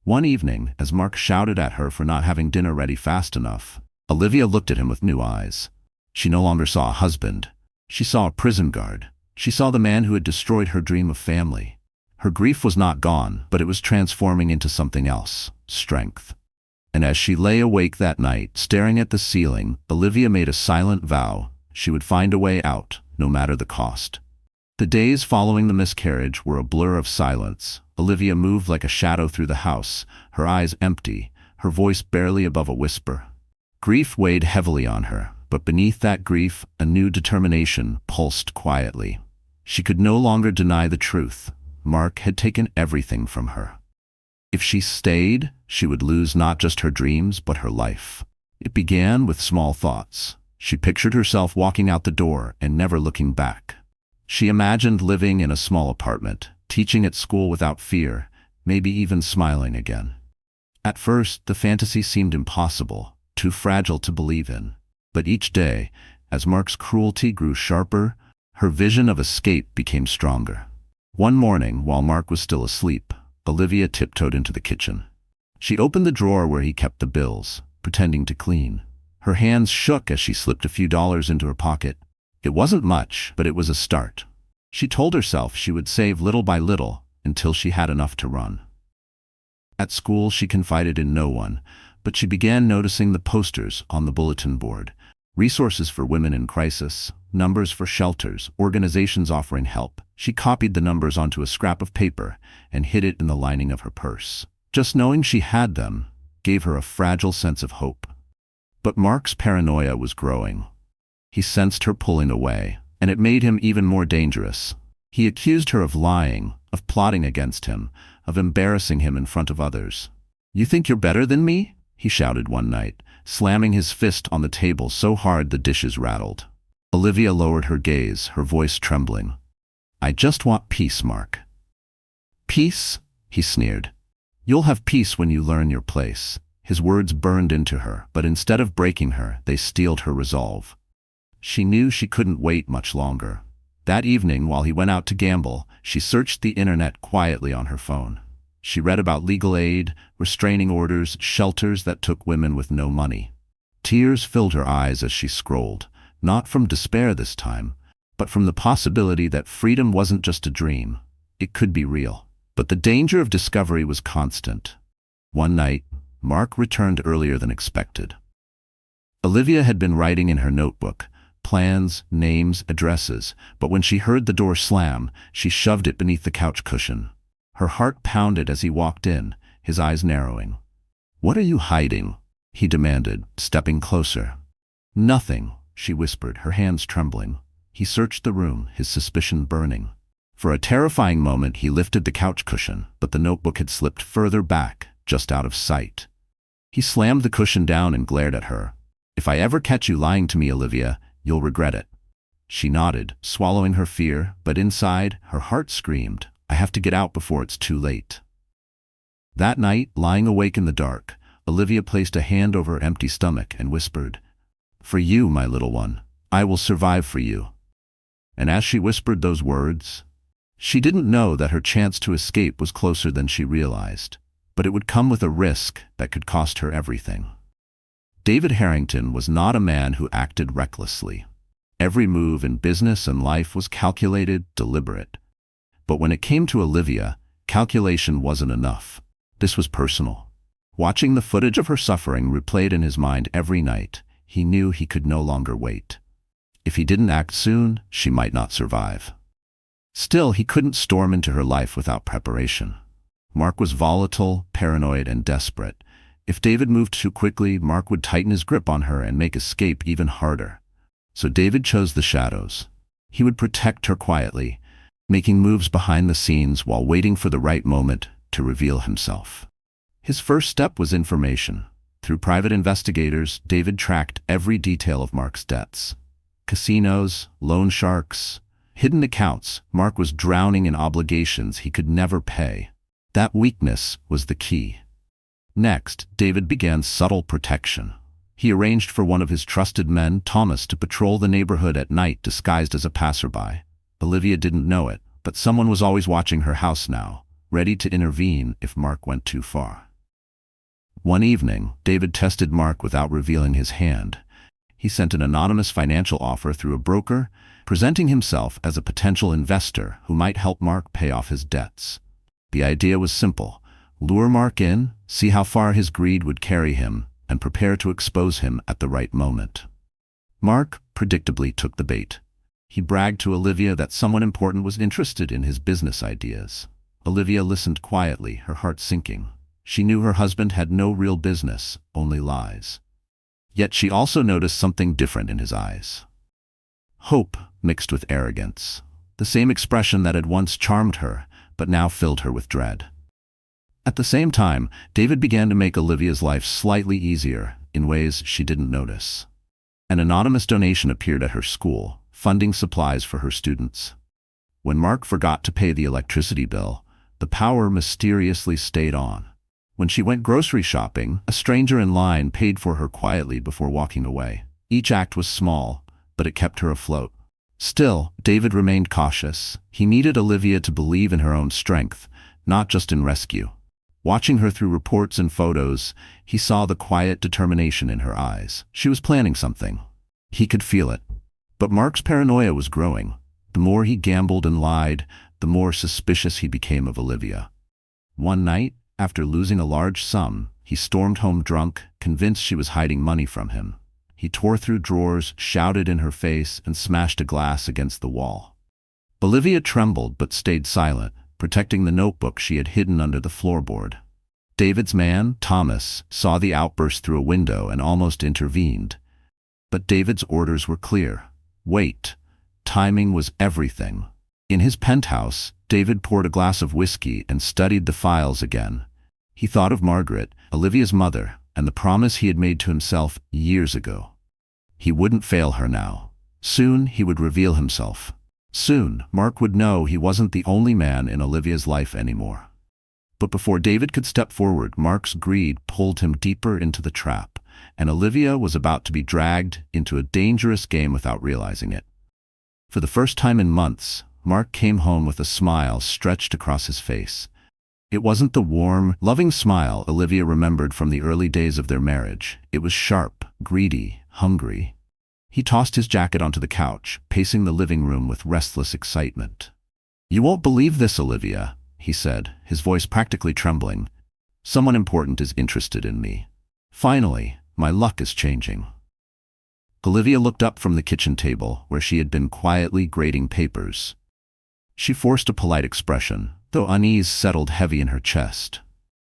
One evening, as Mark shouted at her for not having dinner ready fast enough, Olivia looked at him with new eyes. She no longer saw a husband. She saw a prison guard. She saw the man who had destroyed her dream of family. Her grief was not gone, but it was transforming into something else, strength. And as she lay awake that night, staring at the ceiling, Olivia made a silent vow she would find a way out, no matter the cost. The days following the miscarriage were a blur of silence. Olivia moved like a shadow through the house, her eyes empty, her voice barely above a whisper. Grief weighed heavily on her, but beneath that grief, a new determination pulsed quietly. She could no longer deny the truth. Mark had taken everything from her. If she stayed, she would lose not just her dreams, but her life. It began with small thoughts. She pictured herself walking out the door and never looking back. She imagined living in a small apartment, teaching at school without fear, maybe even smiling again. At first, the fantasy seemed impossible, too fragile to believe in. But each day, as Mark's cruelty grew sharper, her vision of escape became stronger. One morning, while Mark was still asleep, Olivia tiptoed into the kitchen. She opened the drawer where he kept the bills, pretending to clean. Her hands shook as she slipped a few dollars into her pocket. It wasn't much, but it was a start. She told herself she would save little by little until she had enough to run. At school, she confided in no one, but she began noticing the posters on the bulletin board. Resources for women in crisis, numbers for shelters, organizations offering help. She copied the numbers onto a scrap of paper and hid it in the lining of her purse. Just knowing she had them gave her a fragile sense of hope. But Mark's paranoia was growing. He sensed her pulling away, and it made him even more dangerous. He accused her of lying, of plotting against him, of embarrassing him in front of others. "You think you're better than me?" he shouted one night, slamming his fist on the table so hard the dishes rattled. Olivia lowered her gaze, her voice trembling. "I just want peace, Mark." "Peace?" he sneered. "You'll have peace when you learn your place." His words burned into her, but instead of breaking her, they steeled her resolve. She knew she couldn't wait much longer. That evening, while he went out to gamble, she searched the internet quietly on her phone. She read about legal aid, restraining orders, shelters that took women with no money. Tears filled her eyes as she scrolled, not from despair this time, but from the possibility that freedom wasn't just a dream. It could be real. But the danger of discovery was constant. One night, Mark returned earlier than expected. Olivia had been writing in her notebook, plans, names, addresses, but when she heard the door slam, she shoved it beneath the couch cushion. Her heart pounded as he walked in, his eyes narrowing. "What are you hiding?" he demanded, stepping closer. "Nothing," she whispered, her hands trembling. He searched the room, his suspicion burning. For a terrifying moment, he lifted the couch cushion, but the notebook had slipped further back, just out of sight. He slammed the cushion down and glared at her. "If I ever catch you lying to me, Olivia, you'll regret it." She nodded, swallowing her fear, but inside, her heart screamed, "I have to get out before it's too late." That night, lying awake in the dark, Olivia placed a hand over her empty stomach and whispered, "For you, my little one, I will survive for you." And as she whispered those words, she didn't know that her chance to escape was closer than she realized, but it would come with a risk that could cost her everything. David Harrington was not a man who acted recklessly. Every move in business and life was calculated, deliberate. But when it came to Olivia, calculation wasn't enough. This was personal. Watching the footage of her suffering replayed in his mind every night, he knew he could no longer wait. If he didn't act soon, she might not survive. Still, he couldn't storm into her life without preparation. Mark was volatile, paranoid, and desperate. If David moved too quickly, Mark would tighten his grip on her and make escape even harder. So David chose the shadows. He would protect her quietly, making moves behind the scenes while waiting for the right moment to reveal himself. His first step was information. Through private investigators, David tracked every detail of Mark's debts. Casinos, loan sharks, Hidden accounts. Mark was drowning in obligations he could never pay. That weakness was the key. Next, David began subtle protection. He arranged for one of his trusted men, Thomas, to patrol the neighborhood at night disguised as a passerby. Olivia didn't know it, but someone was always watching her house now, ready to intervene if Mark went too far. One evening, David tested Mark without revealing his hand. He sent an anonymous financial offer through a broker, presenting himself as a potential investor who might help Mark pay off his debts. The idea was simple: lure Mark in, see how far his greed would carry him, and prepare to expose him at the right moment. Mark predictably took the bait. He bragged to Olivia that someone important was interested in his business ideas. Olivia listened quietly, her heart sinking. She knew her husband had no real business, only lies. Yet she also noticed something different in his eyes. Hope mixed with arrogance. The same expression that had once charmed her, but now filled her with dread. At the same time, David began to make Olivia's life slightly easier in ways she didn't notice. An anonymous donation appeared at her school, funding supplies for her students. When Mark forgot to pay the electricity bill, the power mysteriously stayed on. When she went grocery shopping, a stranger in line paid for her quietly before walking away. Each act was small, but it kept her afloat. Still, David remained cautious. He needed Olivia to believe in her own strength, not just in rescue. Watching her through reports and photos, he saw the quiet determination in her eyes. She was planning something. He could feel it. But Mark's paranoia was growing. The more he gambled and lied, the more suspicious he became of Olivia. One night, after losing a large sum, he stormed home drunk, convinced she was hiding money from him. He tore through drawers, shouted in her face, and smashed a glass against the wall. Olivia trembled but stayed silent, protecting the notebook she had hidden under the floorboard. David's man, Thomas, saw the outburst through a window and almost intervened. But David's orders were clear. Wait. Timing was everything. In his penthouse, David poured a glass of whiskey and studied the files again. He thought of Margaret, Olivia's mother, and the promise he had made to himself years ago. He wouldn't fail her now. Soon he would reveal himself. Soon, Mark would know he wasn't the only man in Olivia's life anymore. But before David could step forward, Mark's greed pulled him deeper into the trap, and Olivia was about to be dragged into a dangerous game without realizing it. For the first time in months, Mark came home with a smile stretched across his face. It wasn't the warm, loving smile Olivia remembered from the early days of their marriage. It was sharp, greedy, hungry. He tossed his jacket onto the couch, pacing the living room with restless excitement. "You won't believe this, Olivia," he said, his voice practically trembling. "Someone important is interested in me. Finally, my luck is changing." Olivia looked up from the kitchen table, where she had been quietly grading papers. She forced a polite expression, though unease settled heavy in her chest.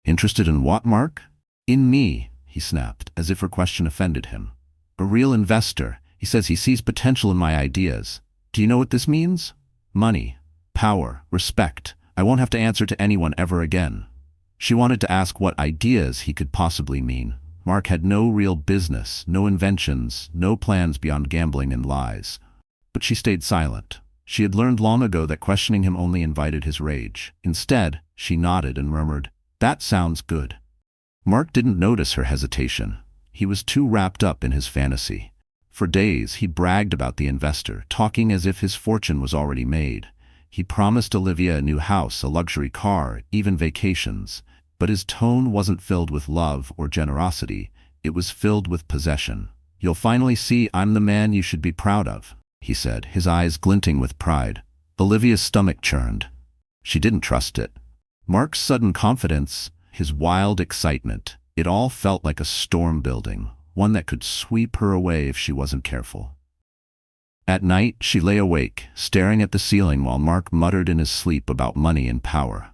"Interested in what, Mark?" "In me," he snapped, as if her question offended him. "A real investor. He says he sees potential in my ideas. Do you know what this means? Money, power, respect. I won't have to answer to anyone ever again." She wanted to ask what ideas he could possibly mean. Mark had no real business, no inventions, no plans beyond gambling and lies. But she stayed silent. She had learned long ago that questioning him only invited his rage. Instead, she nodded and murmured, "That sounds good." Mark didn't notice her hesitation. He was too wrapped up in his fantasy. For days, he bragged about the investor, talking as if his fortune was already made. He promised Olivia a new house, a luxury car, even vacations. But his tone wasn't filled with love or generosity. It was filled with possession. "You'll finally see I'm the man you should be proud of," he said, his eyes glinting with pride. Olivia's stomach churned. She didn't trust it. Mark's sudden confidence, his wild excitement, it all felt like a storm building, one that could sweep her away if she wasn't careful. At night, she lay awake, staring at the ceiling while Mark muttered in his sleep about money and power.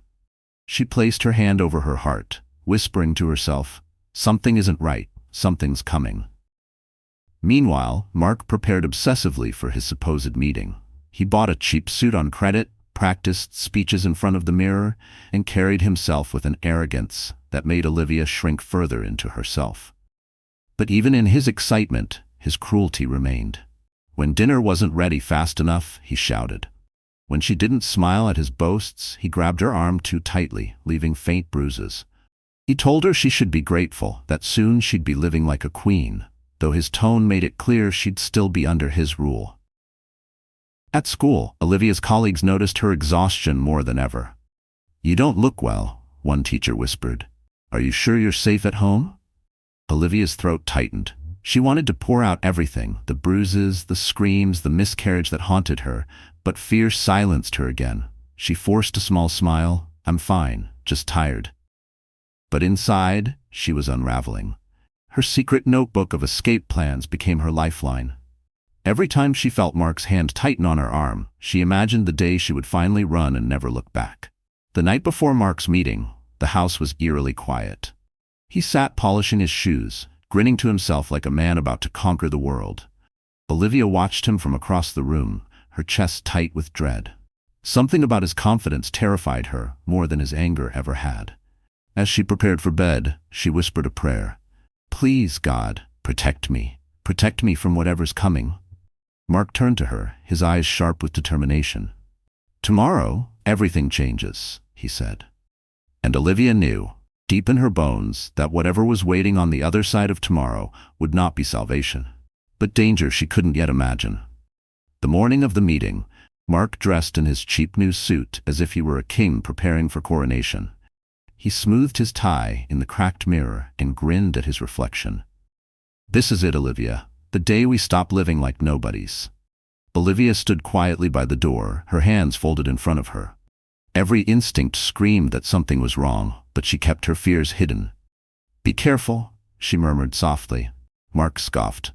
She placed her hand over her heart, whispering to herself, "Something isn't right, something's coming." Meanwhile, Mark prepared obsessively for his supposed meeting. He bought a cheap suit on credit, practiced speeches in front of the mirror, and carried himself with an arrogance that made Olivia shrink further into herself. But even in his excitement, his cruelty remained. When dinner wasn't ready fast enough, he shouted, When she didn't smile at his boasts, he grabbed her arm too tightly, leaving faint bruises. He told her she should be grateful, that soon she'd be living like a queen, though his tone made it clear she'd still be under his rule. At school, Olivia's colleagues noticed her exhaustion more than ever. "You don't look well," one teacher whispered. "Are you sure you're safe at home?" Olivia's throat tightened. She wanted to pour out everything, the bruises, the screams, the miscarriage that haunted her, but fear silenced her again. She forced a small smile. "I'm fine, just tired." But inside, she was unraveling. Her secret notebook of escape plans became her lifeline. Every time she felt Mark's hand tighten on her arm, she imagined the day she would finally run and never look back. The night before Mark's meeting, the house was eerily quiet. He sat polishing his shoes, grinning to himself like a man about to conquer the world. Olivia watched him from across the room, her chest tight with dread. Something about his confidence terrified her more than his anger ever had. As she prepared for bed, she whispered a prayer. "Please, God, protect me. Protect me from whatever's coming." Mark turned to her, his eyes sharp with determination. "Tomorrow, everything changes," he said. And Olivia knew, deep in her bones, that whatever was waiting on the other side of tomorrow would not be salvation, but danger she couldn't yet imagine. The morning of the meeting, Mark dressed in his cheap new suit as if he were a king preparing for coronation. He smoothed his tie in the cracked mirror and grinned at his reflection. "This is it, Olivia, the day we stop living like nobodies." Olivia stood quietly by the door, her hands folded in front of her. Every instinct screamed that something was wrong, but she kept her fears hidden. "Be careful," she murmured softly. Mark scoffed.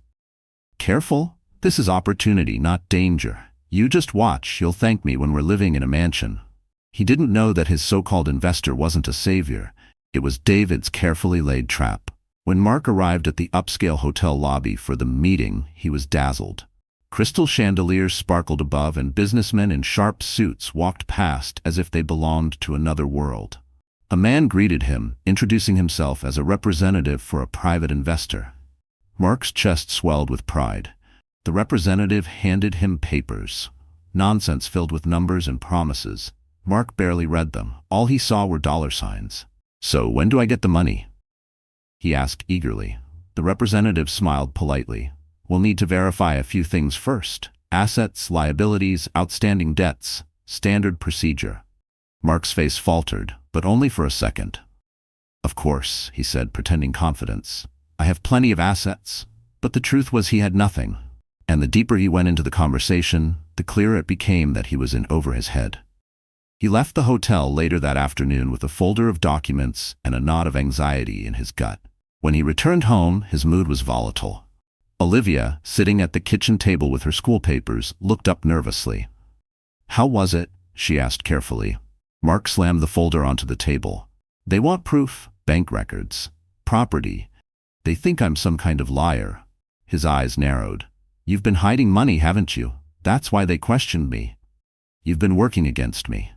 "Careful? This is opportunity, not danger. You just watch, you'll thank me when we're living in a mansion." He didn't know that his so-called investor wasn't a savior. It was David's carefully laid trap. When Mark arrived at the upscale hotel lobby for the meeting, he was dazzled. Crystal chandeliers sparkled above, and businessmen in sharp suits walked past as if they belonged to another world. A man greeted him, introducing himself as a representative for a private investor. Mark's chest swelled with pride. The representative handed him papers. Nonsense filled with numbers and promises. Mark barely read them. All he saw were dollar signs. "So when do I get the money?" he asked eagerly. The representative smiled politely. "We'll need to verify a few things first. Assets, liabilities, outstanding debts. Standard procedure." Mark's face faltered, but only for a second. "Of course," he said, pretending confidence. "I have plenty of assets." But the truth was he had nothing. And the deeper he went into the conversation, the clearer it became that he was in over his head. He left the hotel later that afternoon with a folder of documents and a knot of anxiety in his gut. When he returned home, his mood was volatile. Olivia, sitting at the kitchen table with her school papers, looked up nervously. "How was it?" she asked carefully. Mark slammed the folder onto the table. "They want proof, bank records, property. They think I'm some kind of liar." His eyes narrowed. "You've been hiding money, haven't you? That's why they questioned me. You've been working against me."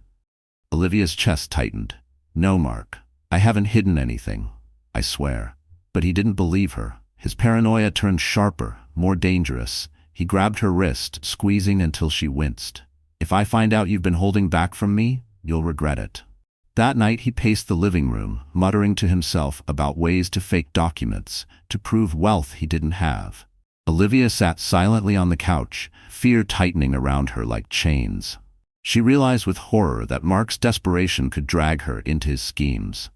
Olivia's chest tightened. "No, Mark, I haven't hidden anything. I swear." But he didn't believe her. His paranoia turned sharper, more dangerous. He grabbed her wrist, squeezing until she winced. "If I find out you've been holding back from me, you'll regret it." That night he paced the living room, muttering to himself about ways to fake documents, to prove wealth he didn't have. Olivia sat silently on the couch, fear tightening around her like chains. She realized with horror that Mark's desperation could drag her into his schemes.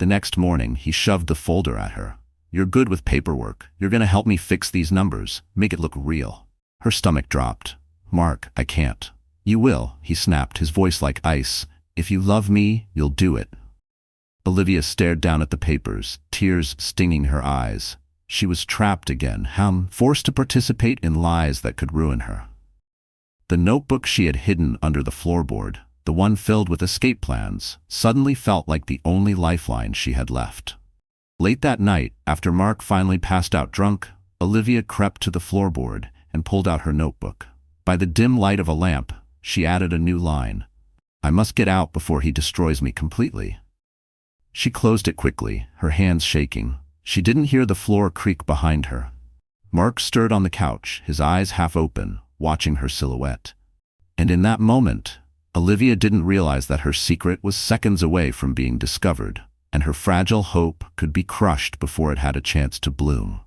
The next morning, he shoved the folder at her. "You're good with paperwork. You're going to help me fix these numbers, make it look real." Her stomach dropped. "Mark, I can't." "You will," he snapped, his voice like ice. "If you love me, you'll do it." Olivia stared down at the papers, tears stinging her eyes. She was trapped again, forced to participate in lies that could ruin her. The notebook she had hidden under the floorboard, the one filled with escape plans, suddenly felt like the only lifeline she had left. Late that night, after Mark finally passed out drunk, Olivia crept to the floorboard and pulled out her notebook. By the dim light of a lamp, she added a new line. "I must get out before he destroys me completely." She closed it quickly, her hands shaking. She didn't hear the floor creak behind her. Mark stirred on the couch, his eyes half open, watching her silhouette. And in that moment, Olivia didn't realize that her secret was seconds away from being discovered, and her fragile hope could be crushed before it had a chance to bloom.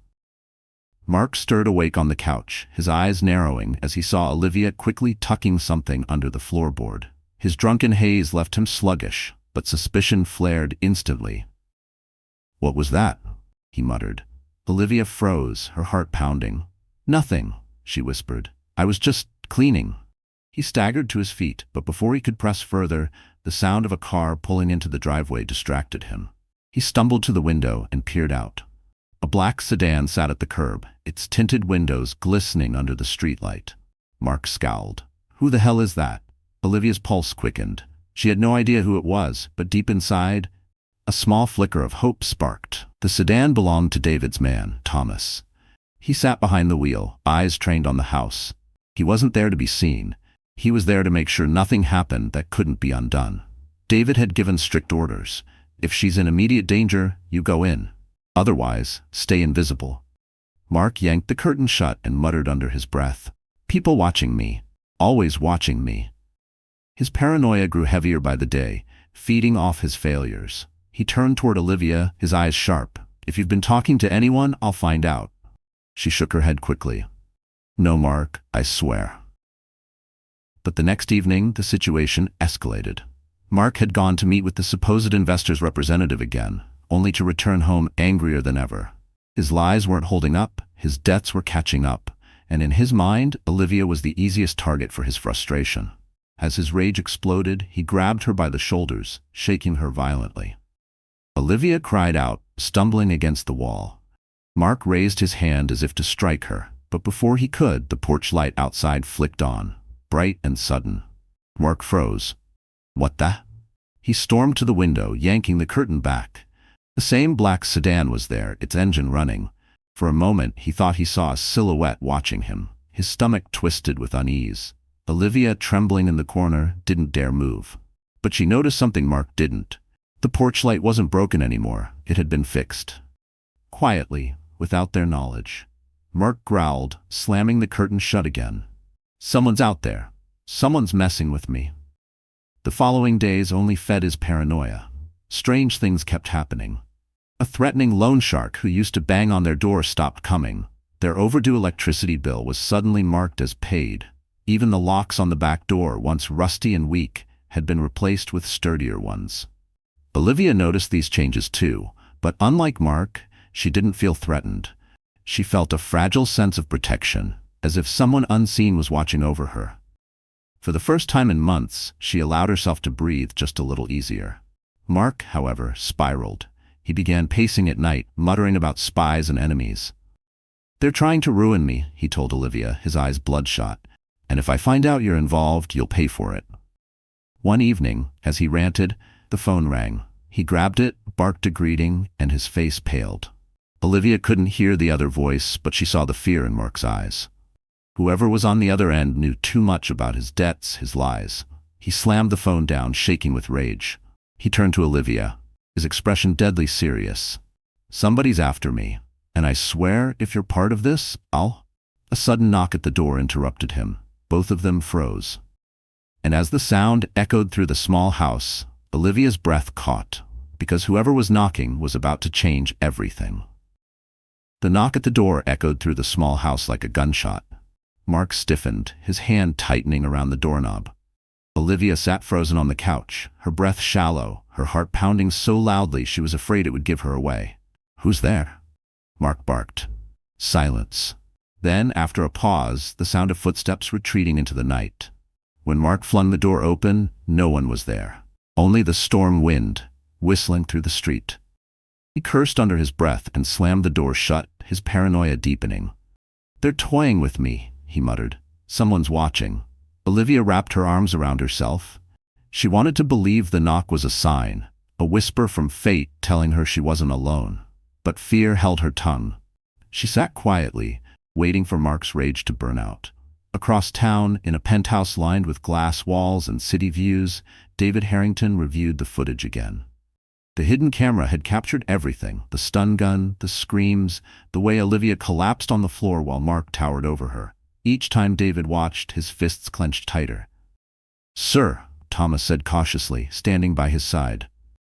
Mark stirred awake on the couch, his eyes narrowing as he saw Olivia quickly tucking something under the floorboard. His drunken haze left him sluggish, but suspicion flared instantly. "What was that?" he muttered. Olivia froze, her heart pounding. "Nothing," she whispered. "I was just cleaning." He staggered to his feet, but before he could press further, the sound of a car pulling into the driveway distracted him. He stumbled to the window and peered out. A black sedan sat at the curb, its tinted windows glistening under the streetlight. Mark scowled. "Who the hell is that?" Olivia's pulse quickened. She had no idea who it was, but deep inside, a small flicker of hope sparked. The sedan belonged to David's man, Thomas. He sat behind the wheel, eyes trained on the house. He wasn't there to be seen. He was there to make sure nothing happened that couldn't be undone. David had given strict orders. If she's in immediate danger, you go in. Otherwise, stay invisible. Mark yanked the curtain shut and muttered under his breath, "People watching me. Always watching me." His paranoia grew heavier by the day, feeding off his failures. He turned toward Olivia, his eyes sharp. "If you've been talking to anyone, I'll find out." She shook her head quickly. "No, Mark, I swear." But the next evening, the situation escalated. Mark had gone to meet with the supposed investor's representative again, only to return home angrier than ever. His lies weren't holding up, his debts were catching up, and in his mind, Olivia was the easiest target for his frustration. As his rage exploded, he grabbed her by the shoulders, shaking her violently. Olivia cried out, stumbling against the wall. Mark raised his hand as if to strike her, but before he could, the porch light outside flicked on, bright and sudden. Mark froze. "What the?" He stormed to the window, yanking the curtain back. The same black sedan was there, its engine running. For a moment, he thought he saw a silhouette watching him. His stomach twisted with unease. Olivia, trembling in the corner, didn't dare move. But she noticed something Mark didn't. The porch light wasn't broken anymore. It had been fixed. Quietly, without their knowledge. Mark growled, slamming the curtain shut again. "Someone's out there. Someone's messing with me." The following days only fed his paranoia. Strange things kept happening. A threatening loan shark who used to bang on their door stopped coming. Their overdue electricity bill was suddenly marked as paid. Even the locks on the back door, once rusty and weak, had been replaced with sturdier ones. Olivia noticed these changes too, but unlike Mark, she didn't feel threatened. She felt a fragile sense of protection, as if someone unseen was watching over her. For the first time in months, she allowed herself to breathe just a little easier. Mark, however, spiraled. He began pacing at night, muttering about spies and enemies. "They're trying to ruin me," he told Olivia, his eyes bloodshot. "And if I find out you're involved, you'll pay for it." One evening, as he ranted, the phone rang. He grabbed it, barked a greeting, and his face paled. Olivia couldn't hear the other voice, but she saw the fear in Mark's eyes. Whoever was on the other end knew too much about his debts, his lies. He slammed the phone down, shaking with rage. He turned to Olivia, his expression deadly serious. "Somebody's after me, and I swear if you're part of this, I'll—" A sudden knock at the door interrupted him. Both of them froze. And as the sound echoed through the small house, Olivia's breath caught, because whoever was knocking was about to change everything. The knock at the door echoed through the small house like a gunshot. Mark stiffened, his hand tightening around the doorknob. Olivia sat frozen on the couch, her breath shallow, her heart pounding so loudly she was afraid it would give her away. "Who's there?" Mark barked. Silence. Then, after a pause, the sound of footsteps retreating into the night. When Mark flung the door open, no one was there. Only the storm wind, whistling through the street. He cursed under his breath and slammed the door shut, his paranoia deepening. "They're toying with me," he muttered. "Someone's watching." Olivia wrapped her arms around herself. She wanted to believe the knock was a sign, a whisper from fate telling her she wasn't alone. But fear held her tongue. She sat quietly, waiting for Mark's rage to burn out. Across town, in a penthouse lined with glass walls and city views, David Harrington reviewed the footage again. The hidden camera had captured everything, the stun gun, the screams, the way Olivia collapsed on the floor while Mark towered over her. Each time David watched, his fists clenched tighter. Sir, Thomas said cautiously, standing by his side.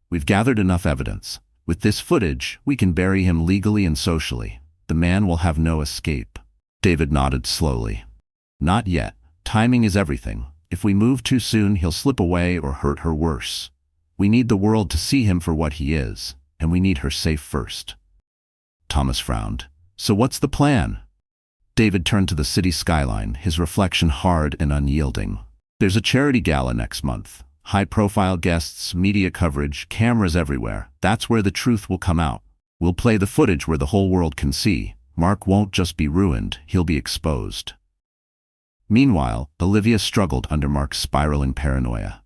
We've gathered enough evidence. With this footage, we can bury him legally and socially. The man will have no escape. David nodded slowly. Not yet. Timing is everything. If we move too soon, he'll slip away or hurt her worse. We need the world to see him for what he is, and we need her safe first. Thomas frowned. So what's the plan? David turned to the city skyline, his reflection hard and unyielding. There's a charity gala next month. High-profile guests, media coverage, cameras everywhere. That's where the truth will come out. We'll play the footage where the whole world can see. Mark won't just be ruined, he'll be exposed. Meanwhile, Olivia struggled under Mark's spiraling paranoia.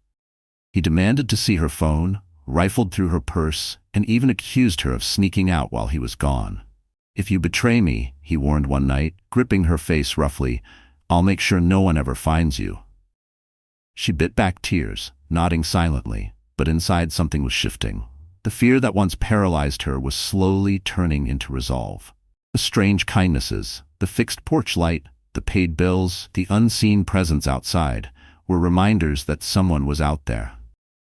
He demanded to see her phone, rifled through her purse, and even accused her of sneaking out while he was gone. If you betray me, he warned one night, gripping her face roughly, I'll make sure no one ever finds you. She bit back tears, nodding silently, but inside something was shifting. The fear that once paralyzed her was slowly turning into resolve. The strange kindnesses, the fixed porch light, the paid bills, the unseen presence outside, were reminders that someone was out there.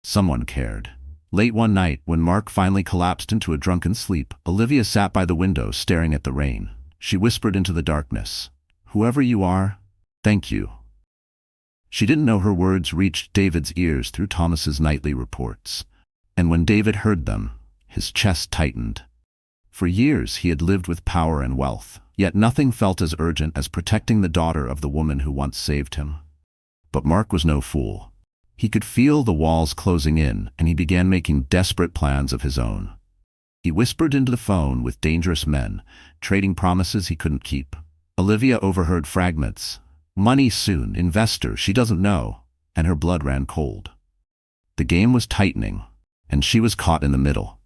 Someone cared. Late one night, when Mark finally collapsed into a drunken sleep, Olivia sat by the window staring at the rain. She whispered into the darkness, "Whoever you are, thank you." She didn't know her words reached David's ears through Thomas's nightly reports. And when David heard them, his chest tightened. For years he had lived with power and wealth, yet nothing felt as urgent as protecting the daughter of the woman who once saved him. But Mark was no fool. He could feel the walls closing in, and he began making desperate plans of his own. He whispered into the phone with dangerous men, trading promises he couldn't keep. Olivia overheard fragments. Money soon, investor, she doesn't know, and her blood ran cold. The game was tightening, and she was caught in the middle.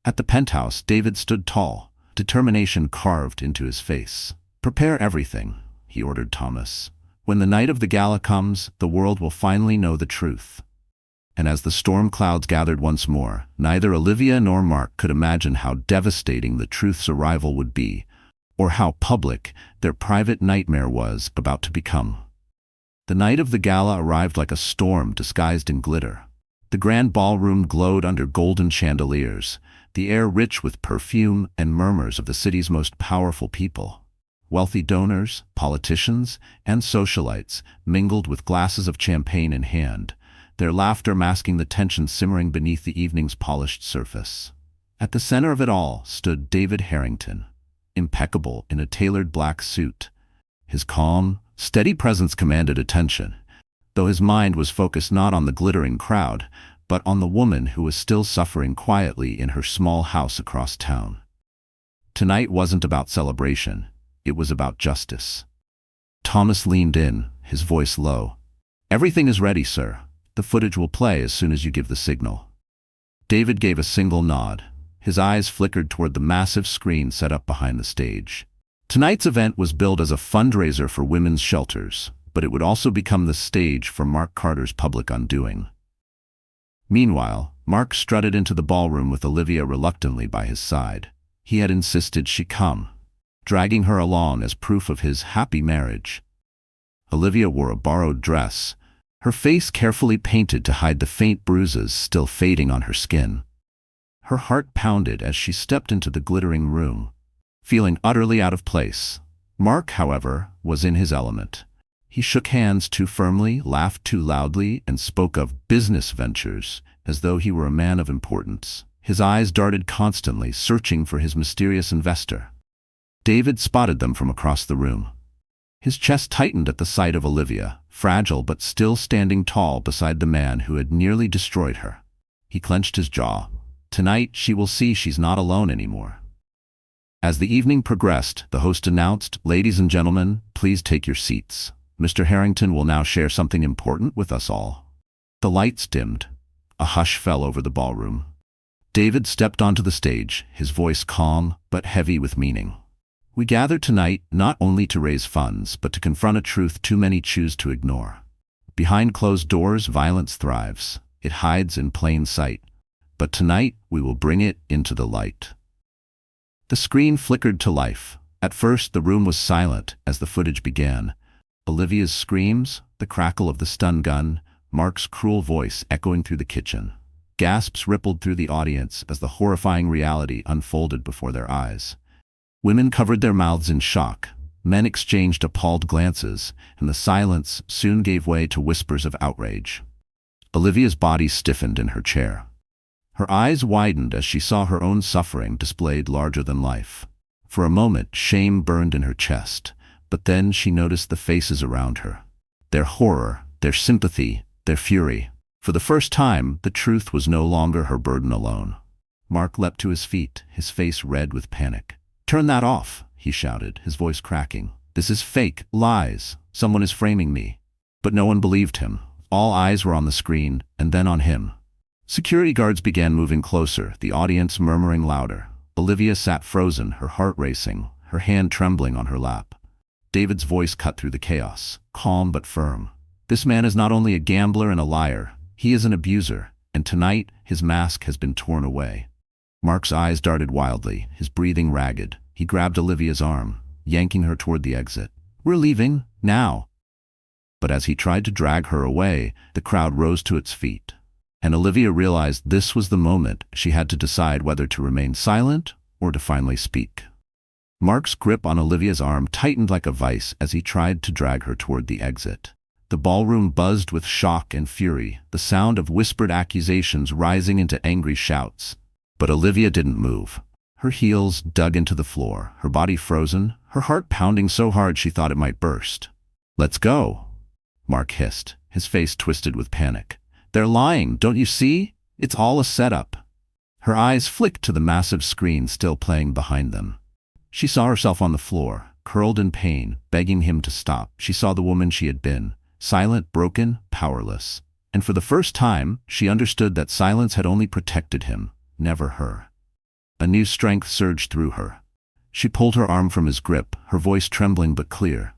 At the penthouse, David stood tall, determination carved into his face. "Prepare everything," he ordered Thomas. "When the night of the gala comes, the world will finally know the truth." And as the storm clouds gathered once more, neither Olivia nor Mark could imagine how devastating the truth's arrival would be, or how public their private nightmare was about to become. The night of the gala arrived like a storm disguised in glitter. The grand ballroom glowed under golden chandeliers, the air rich with perfume and murmurs of the city's most powerful people. Wealthy donors, politicians, and socialites mingled with glasses of champagne in hand, their laughter masking the tension simmering beneath the evening's polished surface. At the center of it all stood David Harrington, impeccable in a tailored black suit. His calm, steady presence commanded attention, though his mind was focused not on the glittering crowd, but on the woman who was still suffering quietly in her small house across town. Tonight wasn't about celebration. It was about justice. Thomas leaned in, his voice low. "Everything is ready, sir. The footage will play as soon as you give the signal." David gave a single nod. His eyes flickered toward the massive screen set up behind the stage. Tonight's event was billed as a fundraiser for women's shelters, but it would also become the stage for Mark Carter's public undoing. Meanwhile, Mark strutted into the ballroom with Olivia reluctantly by his side. He had insisted she come, dragging her along as proof of his happy marriage. Olivia wore a borrowed dress, her face carefully painted to hide the faint bruises still fading on her skin. Her heart pounded as she stepped into the glittering room, feeling utterly out of place. Mark, however, was in his element. He shook hands too firmly, laughed too loudly, and spoke of business ventures as though he were a man of importance. His eyes darted constantly, searching for his mysterious investor. David spotted them from across the room. His chest tightened at the sight of Olivia, fragile but still standing tall beside the man who had nearly destroyed her. He clenched his jaw. Tonight she will see she's not alone anymore. As the evening progressed, the host announced, "Ladies and gentlemen, please take your seats. Mr. Harrington will now share something important with us all." The lights dimmed. A hush fell over the ballroom. David stepped onto the stage, his voice calm but heavy with meaning. "We gather tonight not only to raise funds, but to confront a truth too many choose to ignore. Behind closed doors, violence thrives. It hides in plain sight. But tonight, we will bring it into the light." The screen flickered to life. At first, the room was silent as the footage began. Olivia's screams, the crackle of the stun gun, Mark's cruel voice echoing through the kitchen. Gasps rippled through the audience as the horrifying reality unfolded before their eyes. Women covered their mouths in shock. Men exchanged appalled glances, and the silence soon gave way to whispers of outrage. Olivia's body stiffened in her chair. Her eyes widened as she saw her own suffering displayed larger than life. For a moment, shame burned in her chest, but then she noticed the faces around her. Their horror, their sympathy, their fury. For the first time, the truth was no longer her burden alone. Mark leapt to his feet, his face red with panic. "Turn that off," he shouted, his voice cracking. "This is fake, lies. Someone is framing me." But no one believed him. All eyes were on the screen, and then on him. Security guards began moving closer, the audience murmuring louder. Olivia sat frozen, her heart racing, her hand trembling on her lap. David's voice cut through the chaos, calm but firm. "This man is not only a gambler and a liar, he is an abuser, and tonight his mask has been torn away." Mark's eyes darted wildly, his breathing ragged. He grabbed Olivia's arm, yanking her toward the exit. "We're leaving, now." But as he tried to drag her away, the crowd rose to its feet. And Olivia realized this was the moment she had to decide whether to remain silent or to finally speak. Mark's grip on Olivia's arm tightened like a vice as he tried to drag her toward the exit. The ballroom buzzed with shock and fury, the sound of whispered accusations rising into angry shouts. But Olivia didn't move. Her heels dug into the floor, her body frozen, her heart pounding so hard she thought it might burst. "Let's go," Mark hissed, his face twisted with panic. "They're lying, don't you see? It's all a setup." Her eyes flicked to the massive screen still playing behind them. She saw herself on the floor, curled in pain, begging him to stop. She saw the woman she had been, silent, broken, powerless. And for the first time, she understood that silence had only protected him, never her. A new strength surged through her. She pulled her arm from his grip, her voice trembling but clear.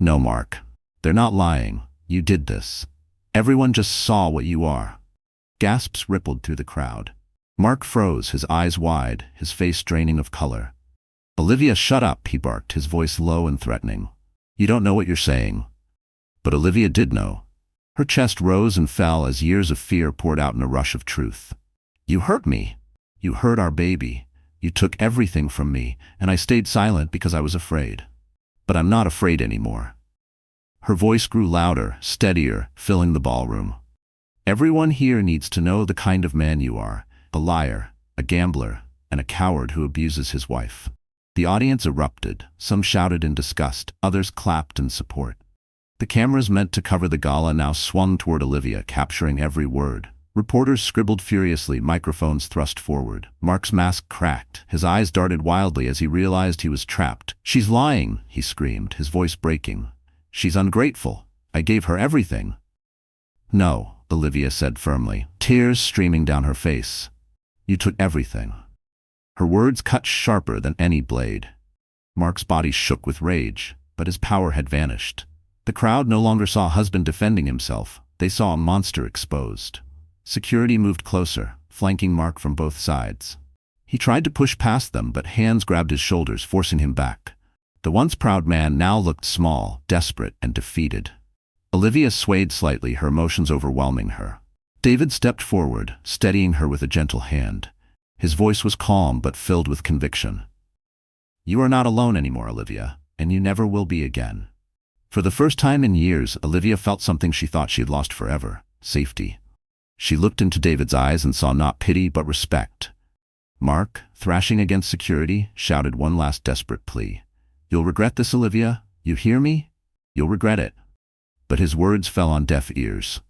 "No, Mark. They're not lying. You did this. Everyone just saw what you are." Gasps rippled through the crowd. Mark froze, his eyes wide, his face draining of color. "Olivia, shut up," he barked, his voice low and threatening. "You don't know what you're saying." But Olivia did know. Her chest rose and fell as years of fear poured out in a rush of truth. "You hurt me. You hurt our baby. You took everything from me, and I stayed silent because I was afraid. But I'm not afraid anymore." Her voice grew louder, steadier, filling the ballroom. "Everyone here needs to know the kind of man you are, a liar, a gambler, and a coward who abuses his wife." The audience erupted. Some shouted in disgust, others clapped in support. The cameras meant to cover the gala now swung toward Olivia, capturing every word. Reporters scribbled furiously, microphones thrust forward. Mark's mask cracked. His eyes darted wildly as he realized he was trapped. "She's lying," he screamed, his voice breaking. "She's ungrateful. I gave her everything." "No," Olivia said firmly, tears streaming down her face. "You took everything." Her words cut sharper than any blade. Mark's body shook with rage, but his power had vanished. The crowd no longer saw a husband defending himself. They saw a monster exposed. Security moved closer, flanking Mark from both sides. He tried to push past them, but hands grabbed his shoulders, forcing him back. The once proud man now looked small, desperate, and defeated. Olivia swayed slightly, her emotions overwhelming her. David stepped forward, steadying her with a gentle hand. His voice was calm but filled with conviction. "You are not alone anymore, Olivia, and you never will be again." For the first time in years, Olivia felt something she thought she had lost forever: safety. She looked into David's eyes and saw not pity but respect. Mark, thrashing against security, shouted one last desperate plea. "You'll regret this, Olivia. You hear me? You'll regret it." But his words fell on deaf ears.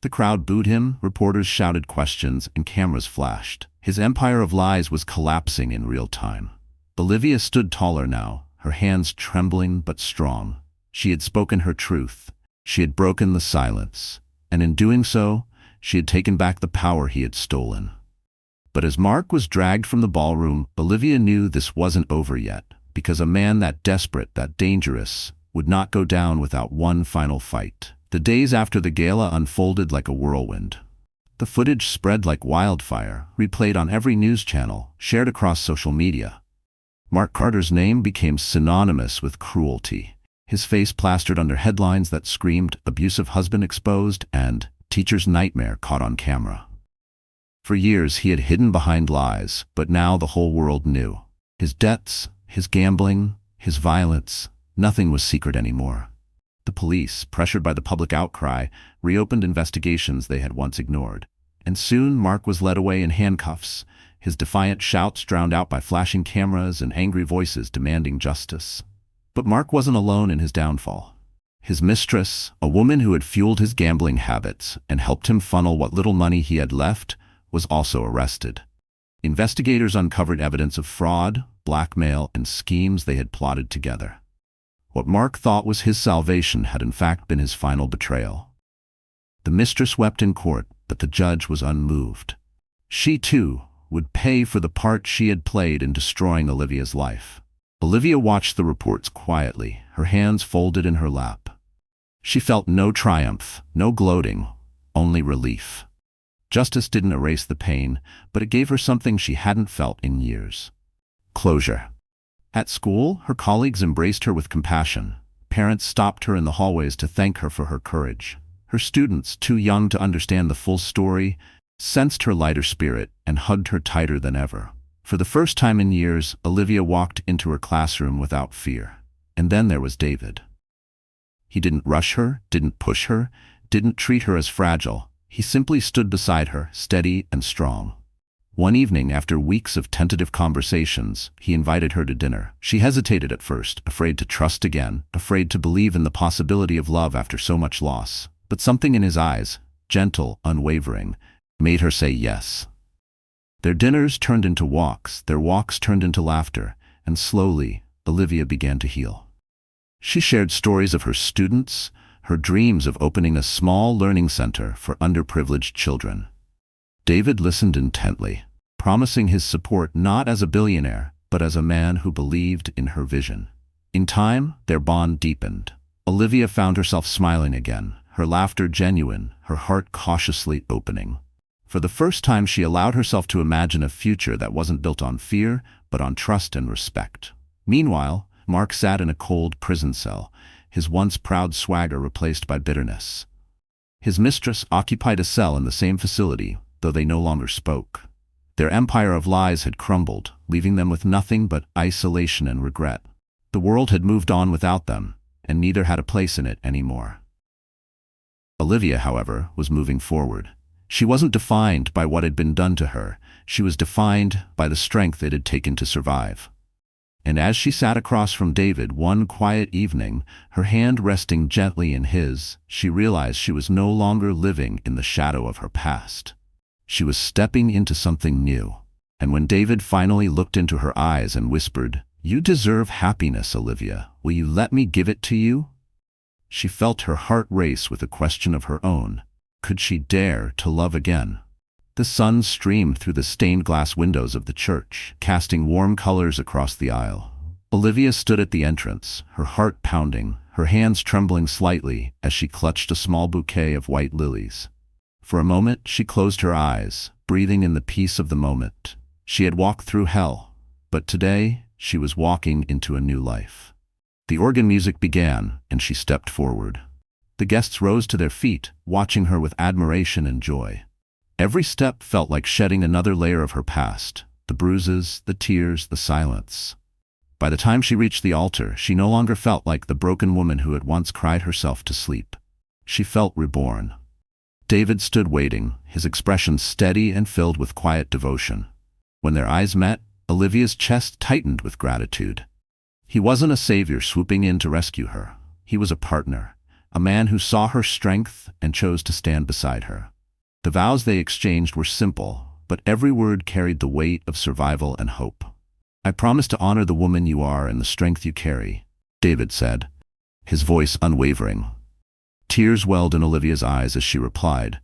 The crowd booed him, reporters shouted questions, and cameras flashed. His empire of lies was collapsing in real time. Olivia stood taller now, her hands trembling but strong. She had spoken her truth. She had broken the silence. And in doing so, she had taken back the power he had stolen. But as Mark was dragged from the ballroom, Olivia knew this wasn't over yet, because a man that desperate, that dangerous, would not go down without one final fight. The days after the gala unfolded like a whirlwind. The footage spread like wildfire, replayed on every news channel, shared across social media. Mark Carter's name became synonymous with cruelty. his face plastered under headlines that screamed "abusive husband exposed" and "teacher's nightmare caught on camera." For years he had hidden behind lies, but now the whole world knew. His debts, his gambling, his violence, nothing was secret anymore. The police, pressured by the public outcry, reopened investigations they had once ignored. And soon Mark was led away in handcuffs, his defiant shouts drowned out by flashing cameras and angry voices demanding justice. But Mark wasn't alone in his downfall. His mistress, a woman who had fueled his gambling habits and helped him funnel what little money he had left, was also arrested. Investigators uncovered evidence of fraud, blackmail, and schemes they had plotted together. What Mark thought was his salvation had in fact been his final betrayal. The mistress wept in court, but the judge was unmoved. She, too, would pay for the part she had played in destroying Olivia's life. Olivia watched the reports quietly, her hands folded in her lap. She felt no triumph, no gloating, only relief. Justice didn't erase the pain, but it gave her something she hadn't felt in years. Closure. At school, her colleagues embraced her with compassion. Parents stopped her in the hallways to thank her for her courage. Her students, too young to understand the full story, sensed her lighter spirit and hugged her tighter than ever. For the first time in years, Olivia walked into her classroom without fear. And then there was David. He didn't rush her, didn't push her, didn't treat her as fragile. He simply stood beside her, steady and strong. One evening, after weeks of tentative conversations, he invited her to dinner. She hesitated at first, afraid to trust again, afraid to believe in the possibility of love after so much loss. But something in his eyes, gentle, unwavering, made her say yes. Their dinners turned into walks, their walks turned into laughter, and slowly, Olivia began to heal. She shared stories of her students, her dreams of opening a small learning center for underprivileged children. David listened intently, promising his support not as a billionaire, but as a man who believed in her vision. In time, their bond deepened. Olivia found herself smiling again, her laughter genuine, her heart cautiously opening. For the first time, she allowed herself to imagine a future that wasn't built on fear, but on trust and respect. Meanwhile, Mark sat in a cold prison cell, his once proud swagger replaced by bitterness. His mistress occupied a cell in the same facility, though they no longer spoke. Their empire of lies had crumbled, leaving them with nothing but isolation and regret. The world had moved on without them, and neither had a place in it anymore. Olivia, however, was moving forward. She wasn't defined by what had been done to her. She was defined by the strength it had taken to survive. And as she sat across from David one quiet evening, her hand resting gently in his, she realized she was no longer living in the shadow of her past. She was stepping into something new. And when David finally looked into her eyes and whispered, "You deserve happiness, Olivia. Will you let me give it to you?" She felt her heart race with a question of her own. Could she dare to love again? The sun streamed through the stained glass windows of the church, casting warm colors across the aisle. Olivia stood at the entrance, her heart pounding, her hands trembling slightly as she clutched a small bouquet of white lilies. For a moment, she closed her eyes, breathing in the peace of the moment. She had walked through hell, but today she was walking into a new life. The organ music began, and she stepped forward. The guests rose to their feet, watching her with admiration and joy. Every step felt like shedding another layer of her past, the bruises, the tears, the silence. By the time she reached the altar, she no longer felt like the broken woman who had once cried herself to sleep. She felt reborn. David stood waiting, his expression steady and filled with quiet devotion. When their eyes met, Olivia's chest tightened with gratitude. He wasn't a savior swooping in to rescue her. He was a partner, a man who saw her strength and chose to stand beside her. The vows they exchanged were simple, but every word carried the weight of survival and hope. "I promise to honor the woman you are and the strength you carry," David said, his voice unwavering. Tears welled in Olivia's eyes as she replied,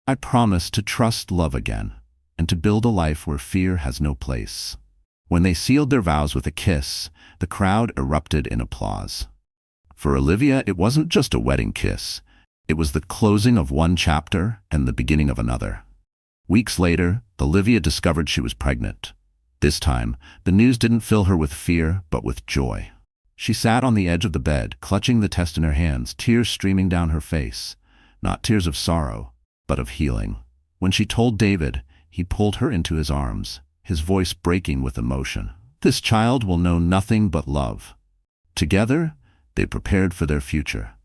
"I promise to trust love again, and to build a life where fear has no place." When they sealed their vows with a kiss, the crowd erupted in applause. For Olivia, it wasn't just a wedding kiss. It was the closing of one chapter and the beginning of another. Weeks later, Olivia discovered she was pregnant. This time, the news didn't fill her with fear, but with joy. She sat on the edge of the bed, clutching the test in her hands, tears streaming down her face. Not tears of sorrow, but of healing. When she told David, he pulled her into his arms, his voice breaking with emotion. This child will know nothing but love. Together, they prepared for their future.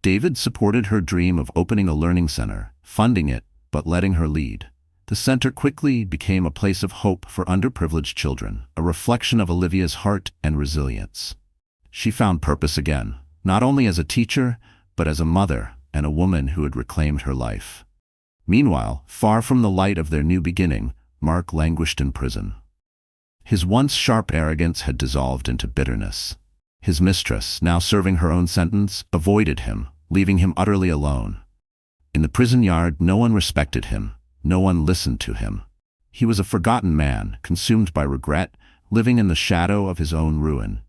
David supported her dream of opening a learning center, funding it, but letting her lead. The center quickly became a place of hope for underprivileged children, a reflection of Olivia's heart and resilience. She found purpose again, not only as a teacher, but as a mother and a woman who had reclaimed her life. Meanwhile, far from the light of their new beginning, Mark languished in prison. His once sharp arrogance had dissolved into bitterness. His mistress, now serving her own sentence, avoided him, leaving him utterly alone. In the prison yard, no one respected him, no one listened to him. He was a forgotten man, consumed by regret, living in the shadow of his own ruin.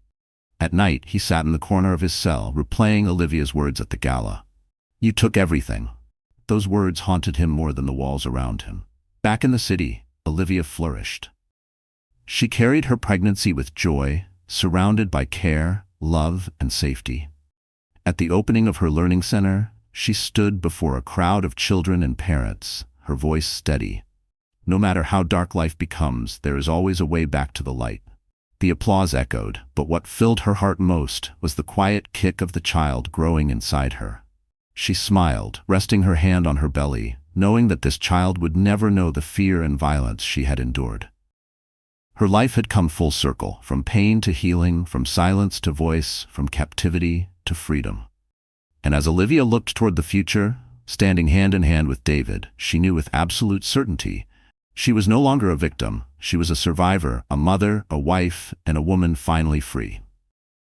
At night, he sat in the corner of his cell, replaying Olivia's words at the gala. "You took everything." Those words haunted him more than the walls around him. Back in the city, Olivia flourished. She carried her pregnancy with joy, surrounded by care, love, and safety. At the opening of her learning center, she stood before a crowd of children and parents, her voice steady. No matter how dark life becomes, there is always a way back to the light. The applause echoed, but what filled her heart most was the quiet kick of the child growing inside her. She smiled, resting her hand on her belly, knowing that this child would never know the fear and violence she had endured. Her life had come full circle, from pain to healing, from silence to voice, from captivity to freedom. And as Olivia looked toward the future, standing hand in hand with David, she knew with absolute certainty she was no longer a victim. She was a survivor, a mother, a wife, and a woman finally free.